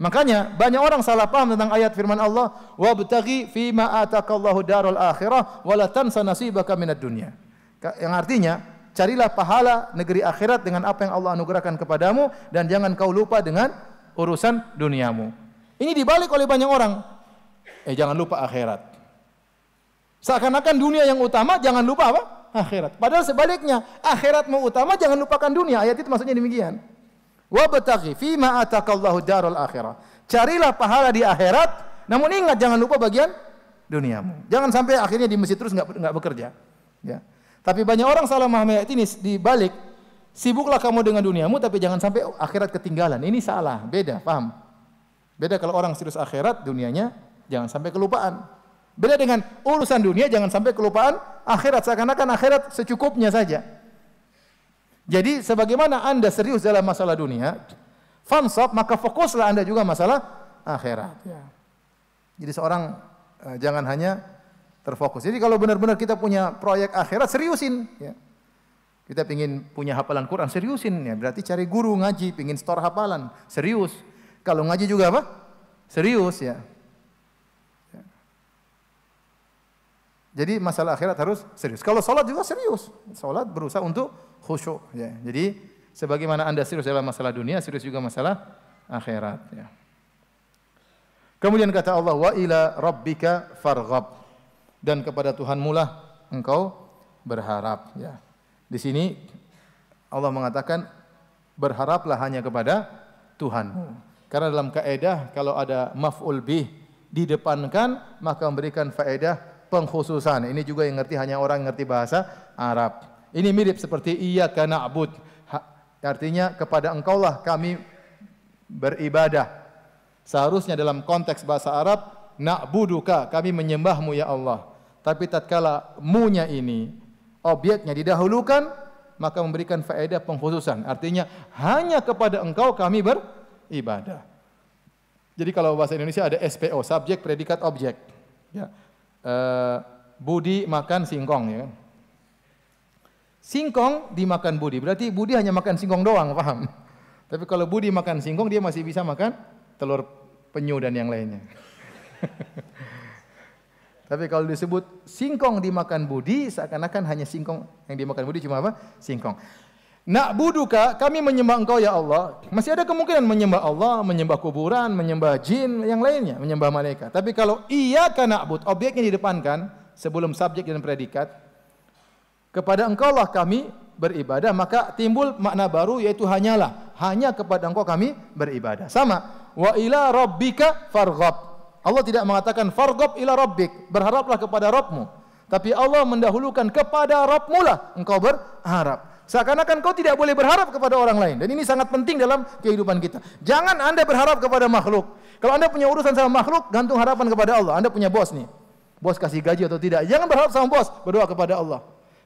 Makanya banyak orang salah paham tentang ayat firman Allah, wabtaghi fima ataqallahu darul akhirah wa la tansa nasibaka minad dunya. Yang artinya Carilah pahala negeri akhirat dengan apa yang Allah anugerahkan kepadamu dan jangan kau lupa dengan urusan duniamu. Ini dibalik oleh banyak orang. Jangan lupa akhirat. Seakan-akan dunia yang utama, jangan lupa apa? Akhirat. Padahal sebaliknya, akhiratmu utama, jangan lupakan dunia. Ayat itu maksudnya demikian. Wabtaghi fima atakallahu darul akhirah. Carilah pahala di akhirat, namun ingat jangan lupa bagian duniamu. Jangan sampai akhirnya di masjid terus enggak bekerja. Ya. Tapi banyak orang salah memahami ayat ini dibalik, sibuklah kamu dengan duniamu tapi jangan sampai akhirat ketinggalan. Ini salah, beda, paham? Beda kalau orang serius akhirat, dunianya jangan sampai kelupaan. Beda dengan urusan dunia jangan sampai kelupaan akhirat, seakan-akan akhirat secukupnya saja. Jadi sebagaimana Anda serius dalam masalah dunia, fansab, maka fokuslah Anda juga masalah akhirat. Ya. Jadi seorang jangan hanya terfokus. Jadi kalau benar-benar kita punya proyek akhirat, seriusin. Ya. Kita ingin punya hafalan Quran, seriusin. Ya. Berarti cari guru ngaji, ingin store hafalan, serius. Kalau ngaji juga apa? Serius ya. Ya. Jadi masalah akhirat harus serius. Kalau sholat juga serius. Sholat berusaha untuk khusyuk. Ya. Jadi sebagaimana Anda serius dalam masalah dunia, serius juga masalah akhirat. Ya. Kemudian kata Allah, wa ila rabbika farghab, dan kepada Tuhanmu lah engkau berharap. Ya. Di sini Allah mengatakan berharaplah hanya kepada Tuhanmu. Karena dalam kaidah kalau ada maf'ul bih didepankan maka memberikan faedah pengkhususan. Ini juga yang ngerti hanya orang yang ngerti bahasa Arab. Ini mirip seperti iyyaka na'bud. Artinya kepada engkaulah kami beribadah. Seharusnya dalam konteks bahasa Arab, na'buduka, kami menyembahmu ya Allah. Tapi tatkala mu-nya ini, objeknya didahulukan, maka memberikan faedah pengkhususan. Artinya, hanya kepada engkau kami beribadah. Jadi kalau bahasa Indonesia ada SPO, subjek, predikat, objek. Ya. Budi makan singkong. Ya. Singkong dimakan Budi, berarti Budi hanya makan singkong doang, paham? Tapi kalau Budi makan singkong, dia masih bisa makan telur penyu dan yang lainnya. Tapi kalau disebut singkong dimakan Budi, seakan-akan hanya singkong yang dimakan Budi cuma apa? Singkong. Na'buduka, kami menyembah engkau ya Allah. Masih ada kemungkinan menyembah Allah, menyembah kuburan, menyembah jin, yang lainnya, menyembah malaikat. Tapi kalau iyyaka na'bud, objeknya didepankan sebelum subjek dan predikat, kepada engkau lah kami beribadah, maka timbul makna baru yaitu hanyalah, hanya kepada engkau kami beribadah. Sama. Wa ila rabbika farghab. Allah tidak mengatakan farghab ila rabbik, berharaplah kepada Rabbmu. Tapi Allah mendahulukan kepada Rabbmu lah engkau berharap. Seakan-akan kau tidak boleh berharap kepada orang lain. Dan ini sangat penting dalam kehidupan kita. Jangan Anda berharap kepada makhluk. Kalau Anda punya urusan sama makhluk, gantung harapan kepada Allah. Anda punya bos nih. Bos kasih gaji atau tidak. Jangan berharap sama bos, berdoa kepada Allah.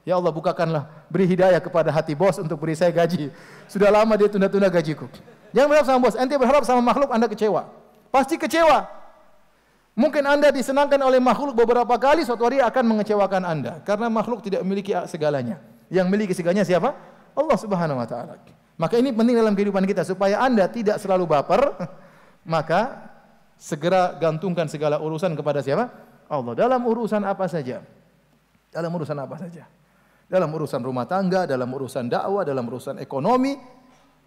Ya Allah, bukakanlah, beri hidayah kepada hati bos untuk beri saya gaji. Sudah lama dia tunda-tunda gajiku. Jangan berharap sama bos. Ente berharap sama makhluk, Anda kecewa. Pasti kecewa. Mungkin Anda disenangkan oleh makhluk beberapa kali, suatu hari akan mengecewakan Anda. Karena makhluk tidak memiliki segalanya. Yang memiliki segalanya siapa? Allah Subhanahu wa taala. Maka ini penting dalam kehidupan kita supaya Anda tidak selalu baper, maka segera gantungkan segala urusan kepada siapa? Allah. Dalam urusan apa saja. Dalam urusan apa saja. Dalam urusan rumah tangga, dalam urusan dakwah, dalam urusan ekonomi,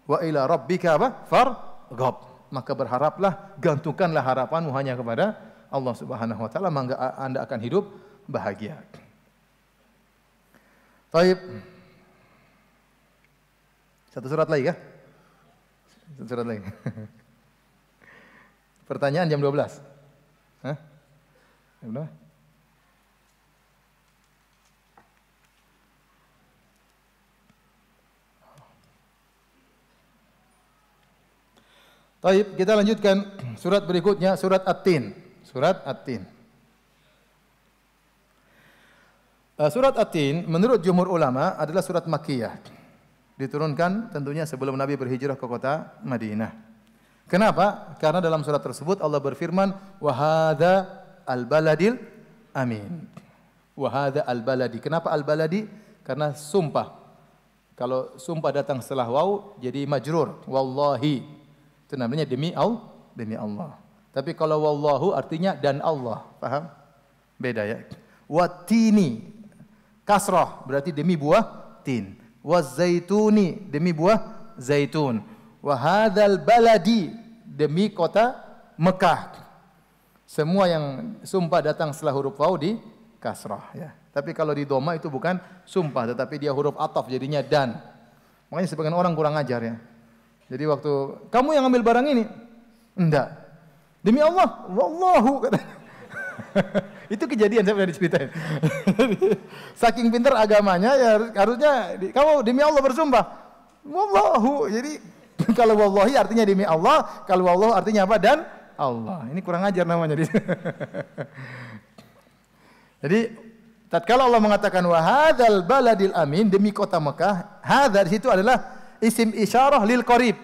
wa ila rabbika farghab. Maka berharaplah, gantungkanlah harapanmu hanya kepada Allah Subhanahu wa taala, maka Anda akan hidup bahagia. Baik. Satu surat lagi kah? Satu surat lagi. Pertanyaan jam 12. Hah? Jam berapa? Baik, kita lanjutkan surat berikutnya, surat At-Tin. Surat At-Tin. Surat At-Tin menurut jumhur ulama adalah surat Makkiyah. Diturunkan tentunya sebelum Nabi berhijrah ke kota Madinah. Kenapa? Karena dalam surat tersebut Allah berfirman, "Wa hadza al-baladil amin." Wa hadza al-baladi. Kenapa al-baladi? Karena sumpah. Kalau sumpah datang setelah waw jadi majrur. Wallahi. Itu namanya demi Allah. Tapi kalau wallahu artinya dan Allah. Paham? Beda ya. Watini. Kasrah berarti demi buah tin. Wazaituni, demi buah zaitun. Wa hadzal baladi, demi kota Mekah. Semua yang sumpah datang setelah huruf waw di kasrah, ya. Tapi kalau di dhamma itu bukan sumpah, tetapi dia huruf ataf, jadinya dan. Makanya sebagian orang kurang ajar, ya. Jadi waktu kamu yang ambil barang ini, enggak. Demi Allah, wallahu kata. Itu kejadian, saya pernah diceritain. Saking pintar agamanya, ya harusnya kamu demi Allah bersumpah. Wallahu. Jadi kalau wallahi artinya demi Allah, kalau wallahu artinya apa? Dan Allah. Ini kurang ajar namanya. Jadi tatkala Allah mengatakan wa hadzal baladil amin, demi kota Mekah, hadza di situ adalah isim isyarah lil qarib.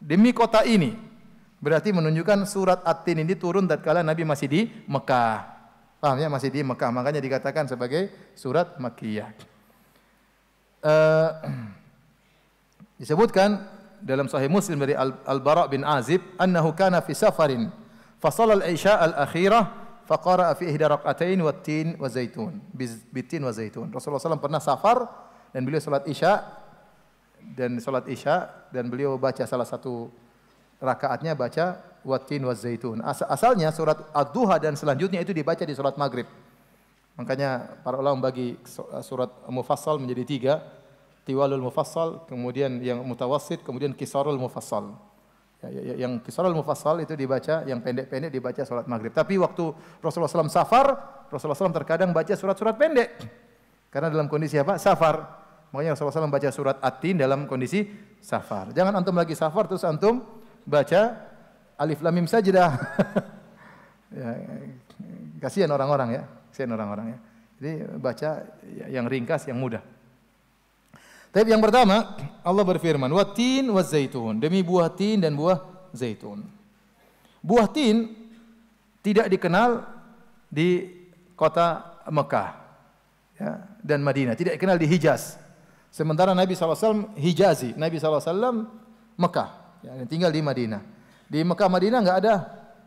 Demi kota ini. Berarti menunjukkan surat At-Tin ini turun tatkala Nabi masih di Mekah. Paham ya? Masih di Mekah, makanya dikatakan sebagai surat Makkiyah. Disebutkan dalam Sahih Muslim dari Al-Bara' bin Azib, annahu kana fi safarin fa shalla al-isya al-akhirah fa qara'a fi ihda rak'atain wat-tin wa zaitun bitin wa zaitun. Rasulullah SAW pernah safar dan beliau salat isya dan beliau baca salah satu rakaatnya baca wat-tin wa zaitun. Asalnya surat Ad-Duha dan selanjutnya itu dibaca di salat maghrib. Makanya para ulama bagi surat mufassal menjadi 3. Tiwalul mufassal, kemudian yang mutawassit, kemudian kisarul mufassal. Yang kisarul mufassal itu dibaca, yang pendek-pendek dibaca salat maghrib. Tapi waktu Rasulullah SAW safar, Rasulullah SAW terkadang baca surat-surat pendek. Karena dalam kondisi apa? Safar. Makanya Rasulullah SAW baca surat At-Tin dalam kondisi safar. Jangan antum lagi safar terus antum baca Alif Lam Mim Sajdah. Ya, kasihan orang-orang ya. Kasihan orang-orang ya. Jadi baca yang ringkas, yang mudah. Tapi yang pertama, Allah berfirman, "Wat-tin waz-zaitun", demi buah tin dan buah zaitun. Buah tin tidak dikenal di kota Mekah, ya, dan Madinah, tidak dikenal di Hijaz. Sementara Nabi SAW Hijazi, Nabi SAW Mekah, ya, tinggal di Madinah. Di Mekah Madinah enggak ada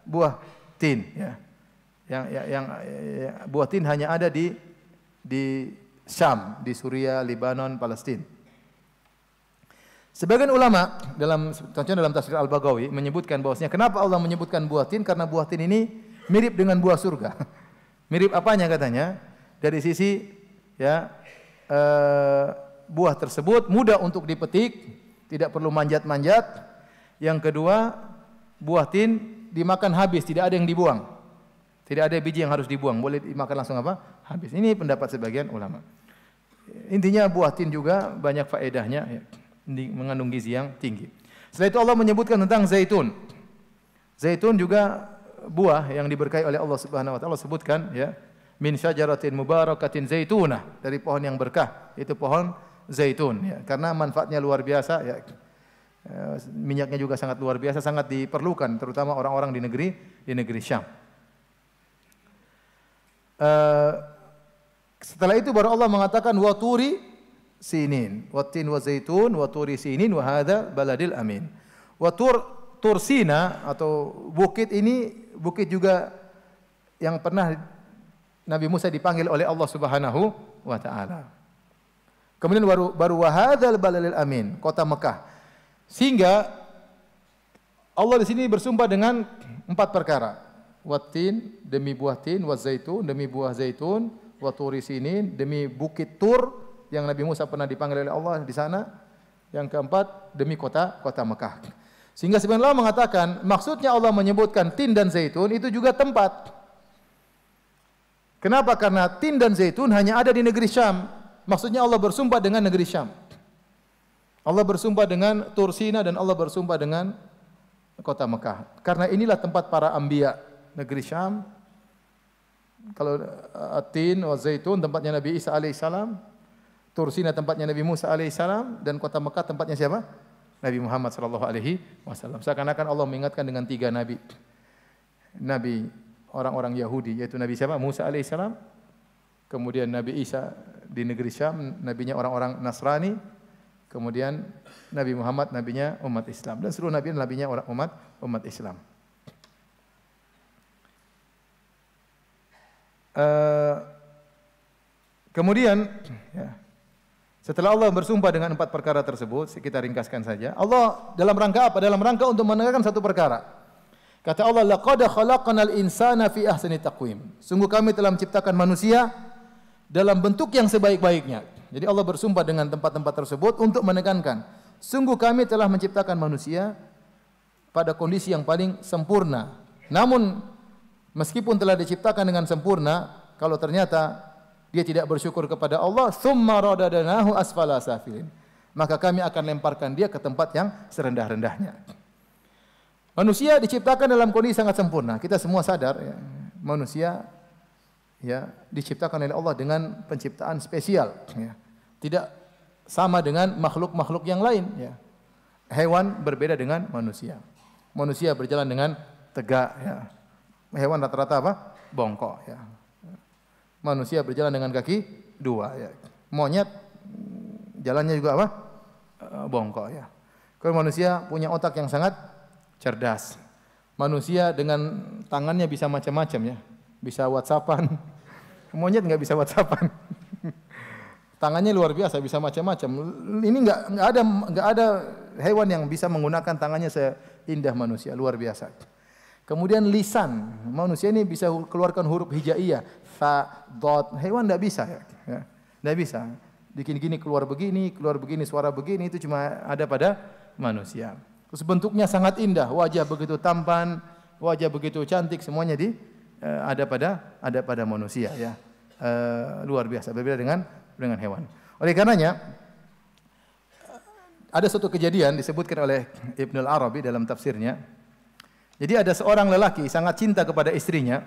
buah tin, ya. Yang buah tin hanya ada di Syam, di Suriah, Lebanon, Palestina. Sebagian ulama contohnya dalam tafsir Al-Baghawi menyebutkan bahwasanya kenapa Allah menyebutkan buah tin, karena buah tin ini mirip dengan buah surga. Mirip apanya katanya? Dari sisi ya buah tersebut mudah untuk dipetik, tidak perlu manjat-manjat. Yang kedua, buah tin dimakan habis, tidak ada yang dibuang. Tidak ada biji yang harus dibuang, boleh dimakan langsung apa? Habis. Ini pendapat sebagian ulama. Intinya buah tin juga banyak faedahnya, ya, mengandung gizi yang tinggi. Setelah itu Allah menyebutkan tentang zaitun. Zaitun juga buah yang diberkahi oleh Allah Subhanahu wa taala. Sebutkan ya, min syajaratin mubarakatin zaitunah, dari pohon yang berkah, itu pohon zaitun ya. Karena manfaatnya luar biasa ya. Minyaknya juga sangat luar biasa, sangat diperlukan terutama orang-orang di negeri Syam. Setelah itu baru Allah mengatakan wa turi sinin, wa tin wa zaitun, wa turi sinin, wa hadza baladil amin. Wa tur Sina atau bukit ini bukit juga yang pernah Nabi Musa dipanggil oleh Allah Subhanahu wa taala. Kemudian baru wa hadzal baladil amin, kota Mekah. Sehingga Allah di sini bersumpah dengan 4 perkara. Wat-tin, demi buah tin, wa zaitun, demi buah zaitun, wa turi sinin, demi bukit Tur yang Nabi Musa pernah dipanggil oleh Allah di sana. Yang keempat, demi kota Mekah. Sehingga sebagian ulama mengatakan maksudnya Allah menyebutkan tin dan zaitun itu juga tempat. Kenapa? Karena tin dan zaitun hanya ada di negeri Syam. Maksudnya Allah bersumpah dengan negeri Syam. Allah bersumpah dengan Tur Sina dan Allah bersumpah dengan kota Mekah. Karena inilah tempat para anbiya, negeri Syam. Kalau At-Tin wa Zaitun tempatnya Nabi Isa alaihissalam. Tur Sina tempatnya Nabi Musa alaihissalam, dan kota Mekah tempatnya siapa? Nabi Muhammad sallallahu alaihi wasallam. Seakan-akan Allah mengingatkan dengan 3 nabi. Nabi orang-orang Yahudi, yaitu Nabi siapa? Musa alaihissalam. Kemudian Nabi Isa di negeri Syam, nabinya orang-orang Nasrani. Kemudian Nabi Muhammad, nabinya umat Islam. Dan seluruh nabi nabinya orang umat Islam. Kemudian ya, Setelah Allah bersumpah dengan 4 perkara tersebut, kita ringkaskan saja. Allah dalam rangka apa? Dalam rangka untuk menegakkan satu perkara. Kata Allah, laqad khalaqnal insana fi ahsani taqwim. Sungguh kami telah menciptakan manusia dalam bentuk yang sebaik-baiknya. Jadi Allah bersumpah dengan tempat-tempat tersebut untuk menekankan, sungguh kami telah menciptakan manusia pada kondisi yang paling sempurna. Namun meskipun telah diciptakan dengan sempurna, kalau ternyata dia tidak bersyukur kepada Allah, summa radadnahu asfala safilin, maka kami akan lemparkan dia ke tempat yang serendah-rendahnya. Manusia diciptakan dalam kondisi sangat sempurna. Kita semua sadar ya, manusia ya diciptakan oleh Allah dengan penciptaan spesial ya. Tidak sama dengan makhluk-makhluk yang lain ya. Hewan berbeda dengan manusia. Manusia berjalan dengan tegak ya. Hewan rata-rata apa? Bongkok ya. Manusia berjalan dengan kaki 2 ya. Monyet jalannya juga apa? Bongkok ya. Kalau manusia punya otak yang sangat cerdas. Manusia dengan tangannya bisa macam-macam ya. Bisa WhatsAppan. Monyet enggak bisa WhatsAppan. Tangannya luar biasa, bisa macam-macam. Ini enggak ada hewan yang bisa menggunakan tangannya seindah manusia, luar biasa. Kemudian lisan, manusia ini bisa keluarkan huruf hijaiyah, fa, dot, hewan tidak bisa ya. Tidak bisa. Bikin gini keluar begini, suara begini, itu cuma ada pada manusia. Terus bentuknya sangat indah, wajah begitu tampan, wajah begitu cantik, semuanya ada pada manusia ya. Luar biasa, berbeda dengan hewan. Oleh karenanya ada suatu kejadian disebutkan oleh Ibnu Al-Arabi dalam tafsirnya. Jadi ada seorang lelaki sangat cinta kepada istrinya.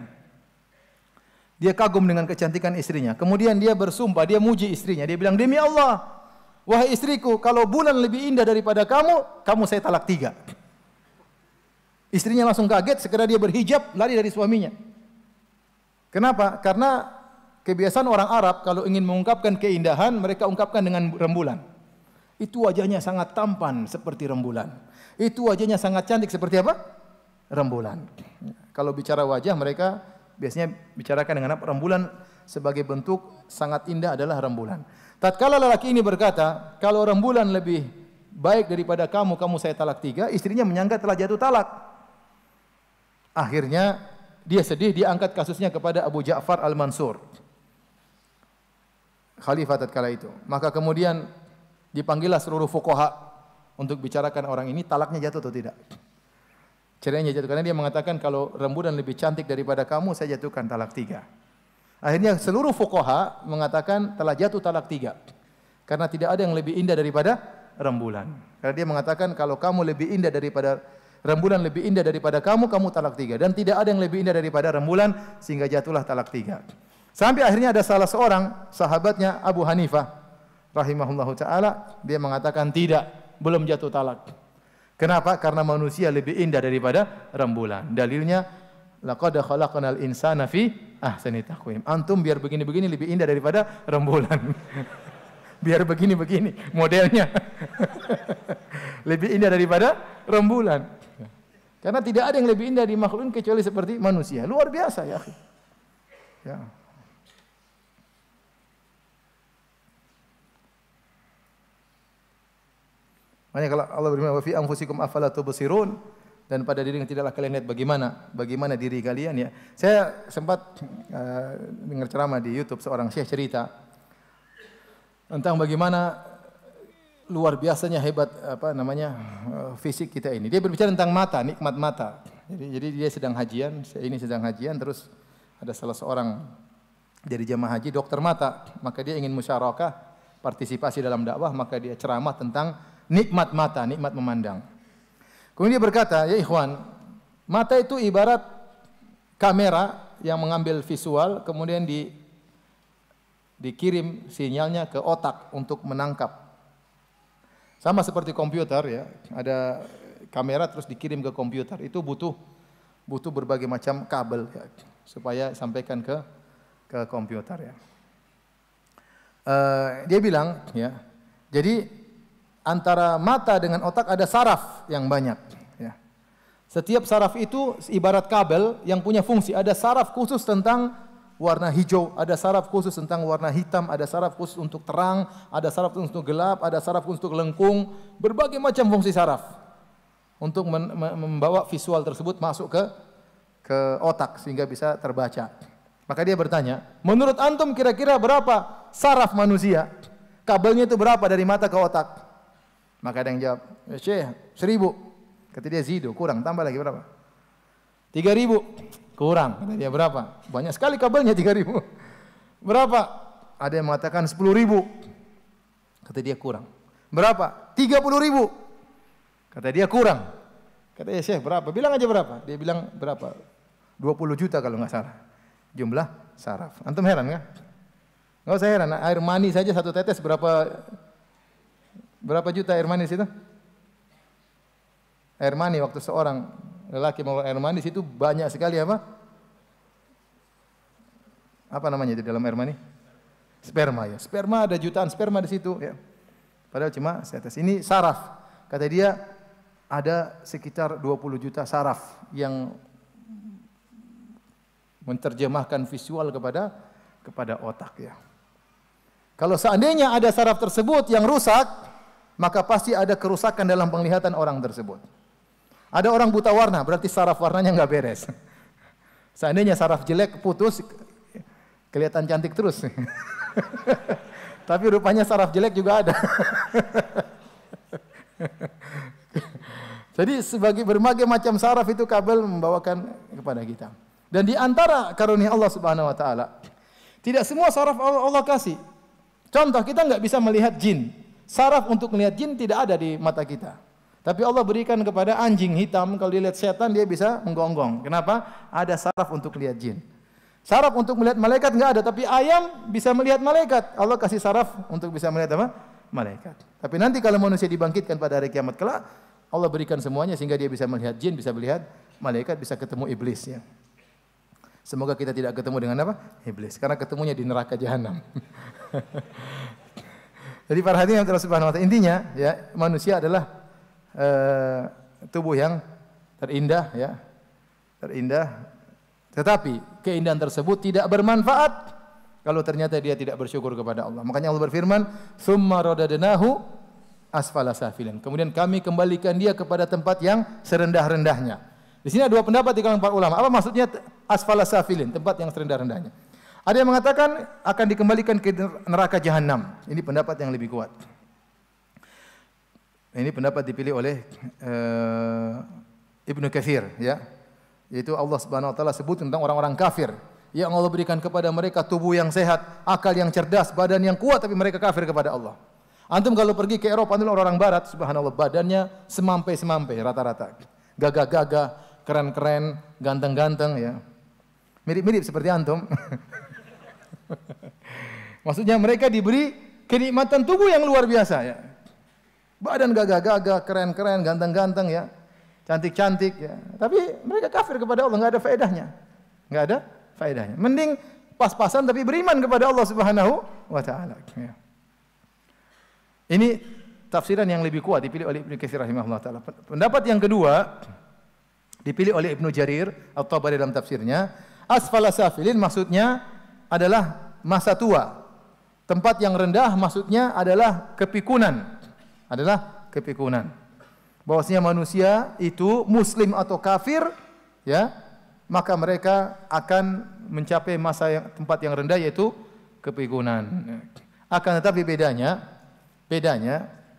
Dia kagum dengan kecantikan istrinya. Kemudian dia bersumpah, dia muji istrinya. Dia bilang, demi Allah, wahai istriku, kalau bulan lebih indah daripada kamu saya talak 3. Istrinya langsung kaget, segera dia berhijab, lari dari suaminya. Kenapa? Karena kebiasaan orang Arab kalau ingin mengungkapkan keindahan, mereka ungkapkan dengan rembulan. Itu wajahnya sangat tampan seperti rembulan. Itu wajahnya sangat cantik seperti apa? Rembulan. Kalau bicara wajah, mereka biasanya bicarakan dengan apa? Rembulan sebagai bentuk sangat indah adalah rembulan. Tatkala lelaki ini berkata, kalau rembulan lebih baik daripada kamu saya talak 3, istrinya menyangka telah jatuh talak. Akhirnya dia sedih, dia angkat kasusnya kepada Abu Ja'far Al-Mansur, khalifah tatkala itu. Maka kemudian dipanggillah seluruh fuqaha untuk bicarakan orang ini talaknya jatuh atau tidak. Cerainya jatuh, karena dia mengatakan kalau rembulan lebih cantik daripada kamu, saya jatuhkan talak 3. Akhirnya seluruh fuqaha mengatakan telah jatuh talak 3. Karena tidak ada yang lebih indah daripada rembulan. Karena dia mengatakan kalau kamu lebih indah daripada rembulan, lebih indah daripada kamu talak 3. Dan tidak ada yang lebih indah daripada rembulan, sehingga jatuhlah talak 3. Sampai akhirnya ada salah seorang sahabatnya, Abu Hanifah rahimahullahu ta'ala, dia mengatakan tidak, belum jatuh talak. Kenapa? Karena manusia lebih indah daripada rembulan. Dalilnya, laqad khalaqnal insana fi ahsani taqwim. Antum biar begini-begini lebih indah daripada rembulan. Biar begini-begini modelnya. Lebih indah daripada rembulan. Karena tidak ada yang lebih indah di makhluk kecuali seperti manusia. Luar biasa ya. Ya. Makanya kalau Allah berfirman, wa fi anfusikum afala tubsirun, dan pada diri tidaklah kalian lihat bagaimana diri kalian ya. Saya sempat dengar ceramah di YouTube, seorang syekh cerita tentang bagaimana luar biasanya hebat fisik kita ini. Dia berbicara tentang mata, nikmat mata. Jadi dia sedang hajian, ini sedang hajian, terus ada salah seorang dari jemaah haji dokter mata, maka dia ingin musyarakah, partisipasi dalam dakwah, maka dia ceramah tentang nikmat mata, nikmat memandang. Kemudian dia berkata, ya ikhwan, mata itu ibarat kamera yang mengambil visual, kemudian dikirim sinyalnya ke otak untuk menangkap. Sama seperti komputer ya, ada kamera terus dikirim ke komputer. Itu butuh berbagai macam kabel ya, supaya sampaikan ke komputer ya. Dia bilang ya, jadi antara mata dengan otak ada saraf yang banyak. Ya. Setiap saraf itu ibarat kabel yang punya fungsi. Ada saraf khusus tentang warna hijau, ada saraf khusus tentang warna hitam, ada saraf khusus untuk terang, ada saraf khusus untuk gelap, ada saraf khusus untuk lengkung, berbagai macam fungsi saraf untuk membawa visual tersebut masuk ke otak sehingga bisa terbaca. Maka dia bertanya, menurut antum kira-kira berapa saraf manusia? Kabelnya itu berapa dari mata ke otak? Maka ada yang jawab, Syekh, 1000. Kata dia, zidu, kurang, tambah lagi berapa? 3000. Kurang. Kata dia, berapa? Banyak sekali kabelnya 3000. Berapa? Ada yang mengatakan 10.000. Kata dia, kurang. Berapa? 30.000. Kata dia, kurang. Kata dia, Syekh, berapa? Bilang aja berapa. Dia bilang, berapa? 20 juta kalau nggak salah. Jumlah saraf. Antum heran nggak? Nggak usah heran. Air mani saja satu tetes berapa juta air manis itu? Air mani waktu seorang lelaki mau air manis itu banyak sekali apa? Apa namanya itu dalam air mani? Sperma ya. Sperma ada jutaan sperma di situ ya. Padahal cuma setetes. Ini saraf. Kata dia ada sekitar 20 juta saraf yang menerjemahkan visual kepada otak ya. Kalau seandainya ada saraf tersebut yang rusak, maka pasti ada kerusakan dalam penglihatan orang tersebut. Ada orang buta warna, berarti saraf warnanya nggak beres. Seandainya saraf jelek putus, kelihatan cantik terus. Tapi rupanya saraf jelek juga ada. Jadi sebagai berbagai macam saraf itu kabel membawakan kepada kita. Dan di antara karunia Allah Subhanahu wa taala, tidak semua saraf Allah kasih. Contoh, kita nggak bisa melihat jin. Saraf untuk melihat jin tidak ada di mata kita. Tapi Allah berikan kepada anjing hitam, kalau dia lihat setan dia bisa menggonggong. Kenapa? Ada saraf untuk melihat jin. Saraf untuk melihat malaikat nggak ada, tapi ayam bisa melihat malaikat. Allah kasih saraf untuk bisa melihat apa? Malaikat. Tapi nanti kalau manusia dibangkitkan pada hari kiamat kelak, Allah berikan semuanya sehingga dia bisa melihat jin, bisa melihat malaikat, bisa ketemu iblis ya. Semoga kita tidak ketemu dengan apa? Iblis. Karena ketemunya di neraka jahanam. Jadi para hadirin yang Subhanahu wa taala, intinya ya, manusia adalah tubuh yang terindah ya. Terindah. Tetapi keindahan tersebut tidak bermanfaat kalau ternyata dia tidak bersyukur kepada Allah. Makanya Allah berfirman, "Tsumma radadnahu asfala safilin." Kemudian kami kembalikan dia kepada tempat yang serendah-rendahnya. Di sini ada dua pendapat di kalangan para ulama. Apa maksudnya asfala safilin, tempat yang serendah-rendahnya? Ada yang mengatakan akan dikembalikan ke neraka jahanam. Ini pendapat yang lebih kuat. Ini pendapat dipilih oleh Ibnu Katsir ya. Yaitu Allah Subhanahu wa taala sebut tentang orang-orang kafir yang Allah berikan kepada mereka tubuh yang sehat, akal yang cerdas, badan yang kuat, tapi mereka kafir kepada Allah. Antum kalau pergi ke Eropa, antum orang barat, subhanallah, badannya semampai-semampai rata-rata. Gagah-gagah, keren-keren, ganteng-ganteng ya. Mirip-mirip seperti antum. Maksudnya mereka diberi kenikmatan tubuh yang luar biasa ya. Badan gagah-gagah, keren-keren, ganteng-ganteng ya. Cantik-cantik ya. Tapi mereka kafir kepada Allah, enggak ada faedahnya. Enggak ada faedahnya. Mending pas-pasan tapi beriman kepada Allah Subhanahu wa taala ya. Ini tafsiran yang lebih kuat dipilih oleh Ibnu Katsir rahimahullah taala. Pendapat yang kedua dipilih oleh Ibnu Jarir At-Tabari dalam tafsirnya, asfala safilin maksudnya adalah masa tua. Tempat yang rendah maksudnya adalah kepikunan. Adalah kepikunan. Bahwasanya manusia itu muslim atau kafir ya, maka mereka akan mencapai tempat yang rendah yaitu kepikunan. Akan tetapi bedanya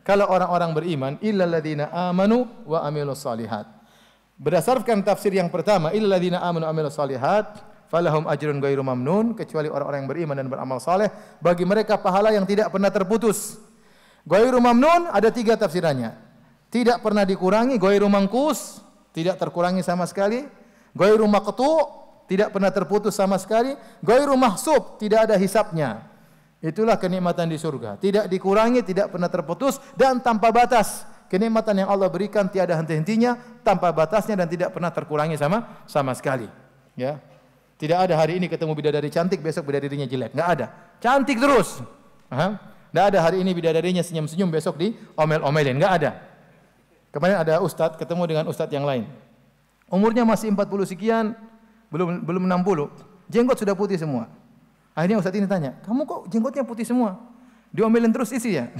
kalau orang-orang beriman illal ladzina amanu wa amilus solihat. Berdasarkan tafsir yang pertama illal ladzina amanu wa amilus solihat falahum ajrun ghairu mamnun, kecuali orang-orang yang beriman dan beramal saleh bagi mereka pahala yang tidak pernah terputus. Ghairu mamnun ada 3 tafsirannya. Tidak pernah dikurangi, ghairu mangkus, tidak terkurangi sama sekali. Ghairu maqtu, tidak pernah terputus sama sekali. Ghairu mahsub, tidak ada hisapnya. Itulah kenikmatan di surga. Tidak dikurangi, tidak pernah terputus dan tanpa batas. Kenikmatan yang Allah berikan tiada henti-hentinya, tanpa batasnya dan tidak pernah terkurangi sama sekali. Ya. Tidak ada hari ini ketemu bidadari cantik, besok bidadarinya jelek. Enggak ada. Cantik terus. Enggak ada hari ini bidadarinya senyum-senyum, besok diomel-omelin. Enggak ada. Kemarin ada ustadz ketemu dengan ustadz yang lain. Umurnya masih 40 sekian, belum 60. Jenggot sudah putih semua. Akhirnya Ustaz ini tanya, kamu kok jenggotnya putih semua? Diomelin terus istri ya?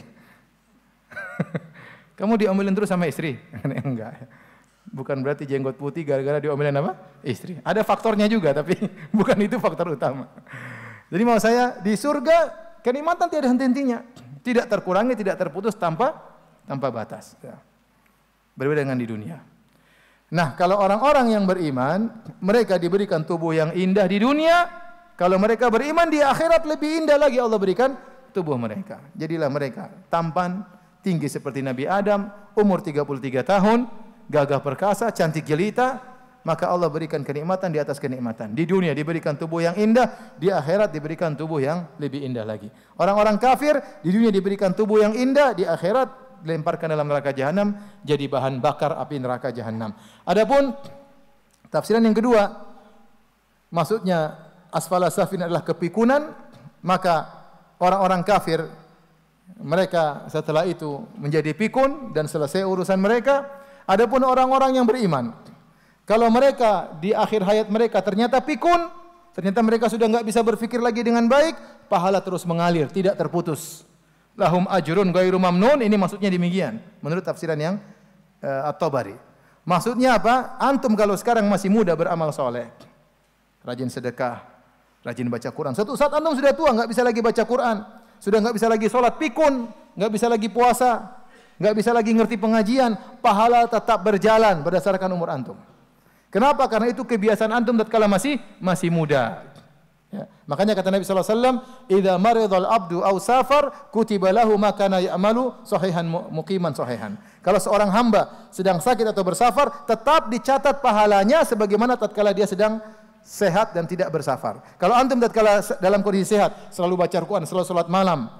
Kamu diomelin terus sama istri? Enggak. Bukan berarti jenggot putih gara-gara diomelin apa? Istri. Ada faktornya juga, tapi bukan itu faktor utama. Jadi mau saya, di surga kenikmatan tiada henti-hentinya. Tidak terkurangi, tidak terputus tanpa batas. Ya. Berbeda dengan di dunia. Nah, kalau orang-orang yang beriman, mereka diberikan tubuh yang indah di dunia. Kalau mereka beriman, di akhirat lebih indah lagi Allah berikan tubuh mereka. Jadilah mereka tampan, tinggi seperti Nabi Adam, umur 33 tahun, gagah perkasa, cantik jelita, maka Allah berikan kenikmatan di atas kenikmatan. Di dunia diberikan tubuh yang indah, di akhirat diberikan tubuh yang lebih indah lagi. Orang-orang kafir di dunia diberikan tubuh yang indah, di akhirat dilemparkan dalam neraka jahanam jadi bahan bakar api neraka jahanam. Adapun tafsiran yang kedua, maksudnya asfala safin adalah kepikunan, maka orang-orang kafir mereka setelah itu menjadi pikun dan selesai urusan mereka. Adapun orang-orang yang beriman, kalau mereka di akhir hayat mereka ternyata pikun, ternyata mereka sudah enggak bisa berfikir lagi dengan baik, pahala terus mengalir, tidak terputus. Lahum ajrun ghairu mamnun, ini maksudnya demikian menurut tafsiran yang At-Tabari. Maksudnya apa? Antum kalau sekarang masih muda beramal soleh, rajin sedekah, rajin baca Quran. Suatu saat antum sudah tua, enggak bisa lagi baca Quran, sudah enggak bisa lagi sholat, pikun, enggak bisa lagi puasa, enggak bisa lagi ngerti pengajian, pahala tetap berjalan berdasarkan umur antum. Kenapa? Karena itu kebiasaan antum tatkala masih muda. Ya. Makanya kata Nabi sallallahu alaihi wasallam, "Idza maridal abdu aw safar, kutiba lahu ma kana ya'malu sahihan muqiman sahihan." Kalau seorang hamba sedang sakit atau bersafar, tetap dicatat pahalanya sebagaimana tatkala dia sedang sehat dan tidak bersafar. Kalau antum tatkala dalam kondisi sehat, selalu baca Al-Qur'an, selalu salat malam.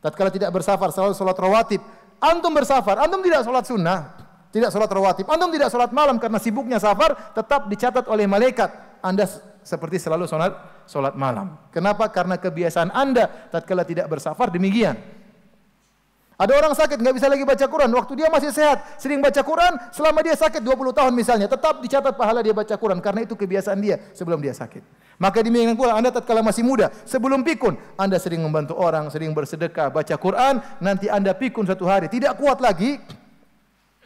Tatkala tidak bersafar, selalu salat rawatib. Antum bersafar, antum tidak salat sunnah, tidak salat rawatib, antum tidak salat malam karena sibuknya safar, tetap dicatat oleh malaikat. Anda seperti selalu salat malam. Kenapa? Karena kebiasaan Anda tatkala tidak bersafar demikian. Ada orang sakit enggak bisa lagi baca Quran, waktu dia masih sehat, sering baca Quran, selama dia sakit 20 tahun misalnya, tetap dicatat pahala dia baca Quran karena itu kebiasaan dia sebelum dia sakit. Maka demikian pula Anda tatkala masih muda, sebelum pikun, Anda sering membantu orang, sering bersedekah, baca Quran, nanti Anda pikun suatu hari tidak kuat lagi,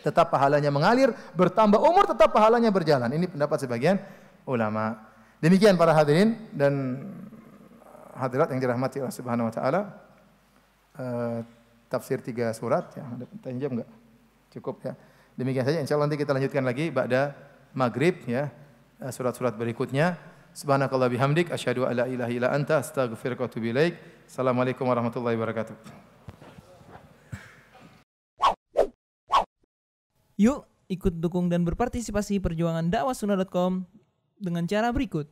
tetap pahalanya mengalir, bertambah umur tetap pahalanya berjalan. Ini pendapat sebagian ulama. Demikian para hadirin dan hadirat yang dirahmati Allah Subhanahu wa taala. Tafsir 3 surat ya, ada pertanyaan jam enggak? Cukup ya. Demikian saja, insyaallah nanti kita lanjutkan lagi ba'da maghrib ya, surat-surat berikutnya. Subhanakallah bihamdik asyhadu alla ilaha illa anta astaghfiruka wa atubu ilaik. Assalamualaikum warahmatullahi wabarakatuh. Yuk ikut dukung dan berpartisipasi perjuangan dakwahsunnah.com dengan cara berikut.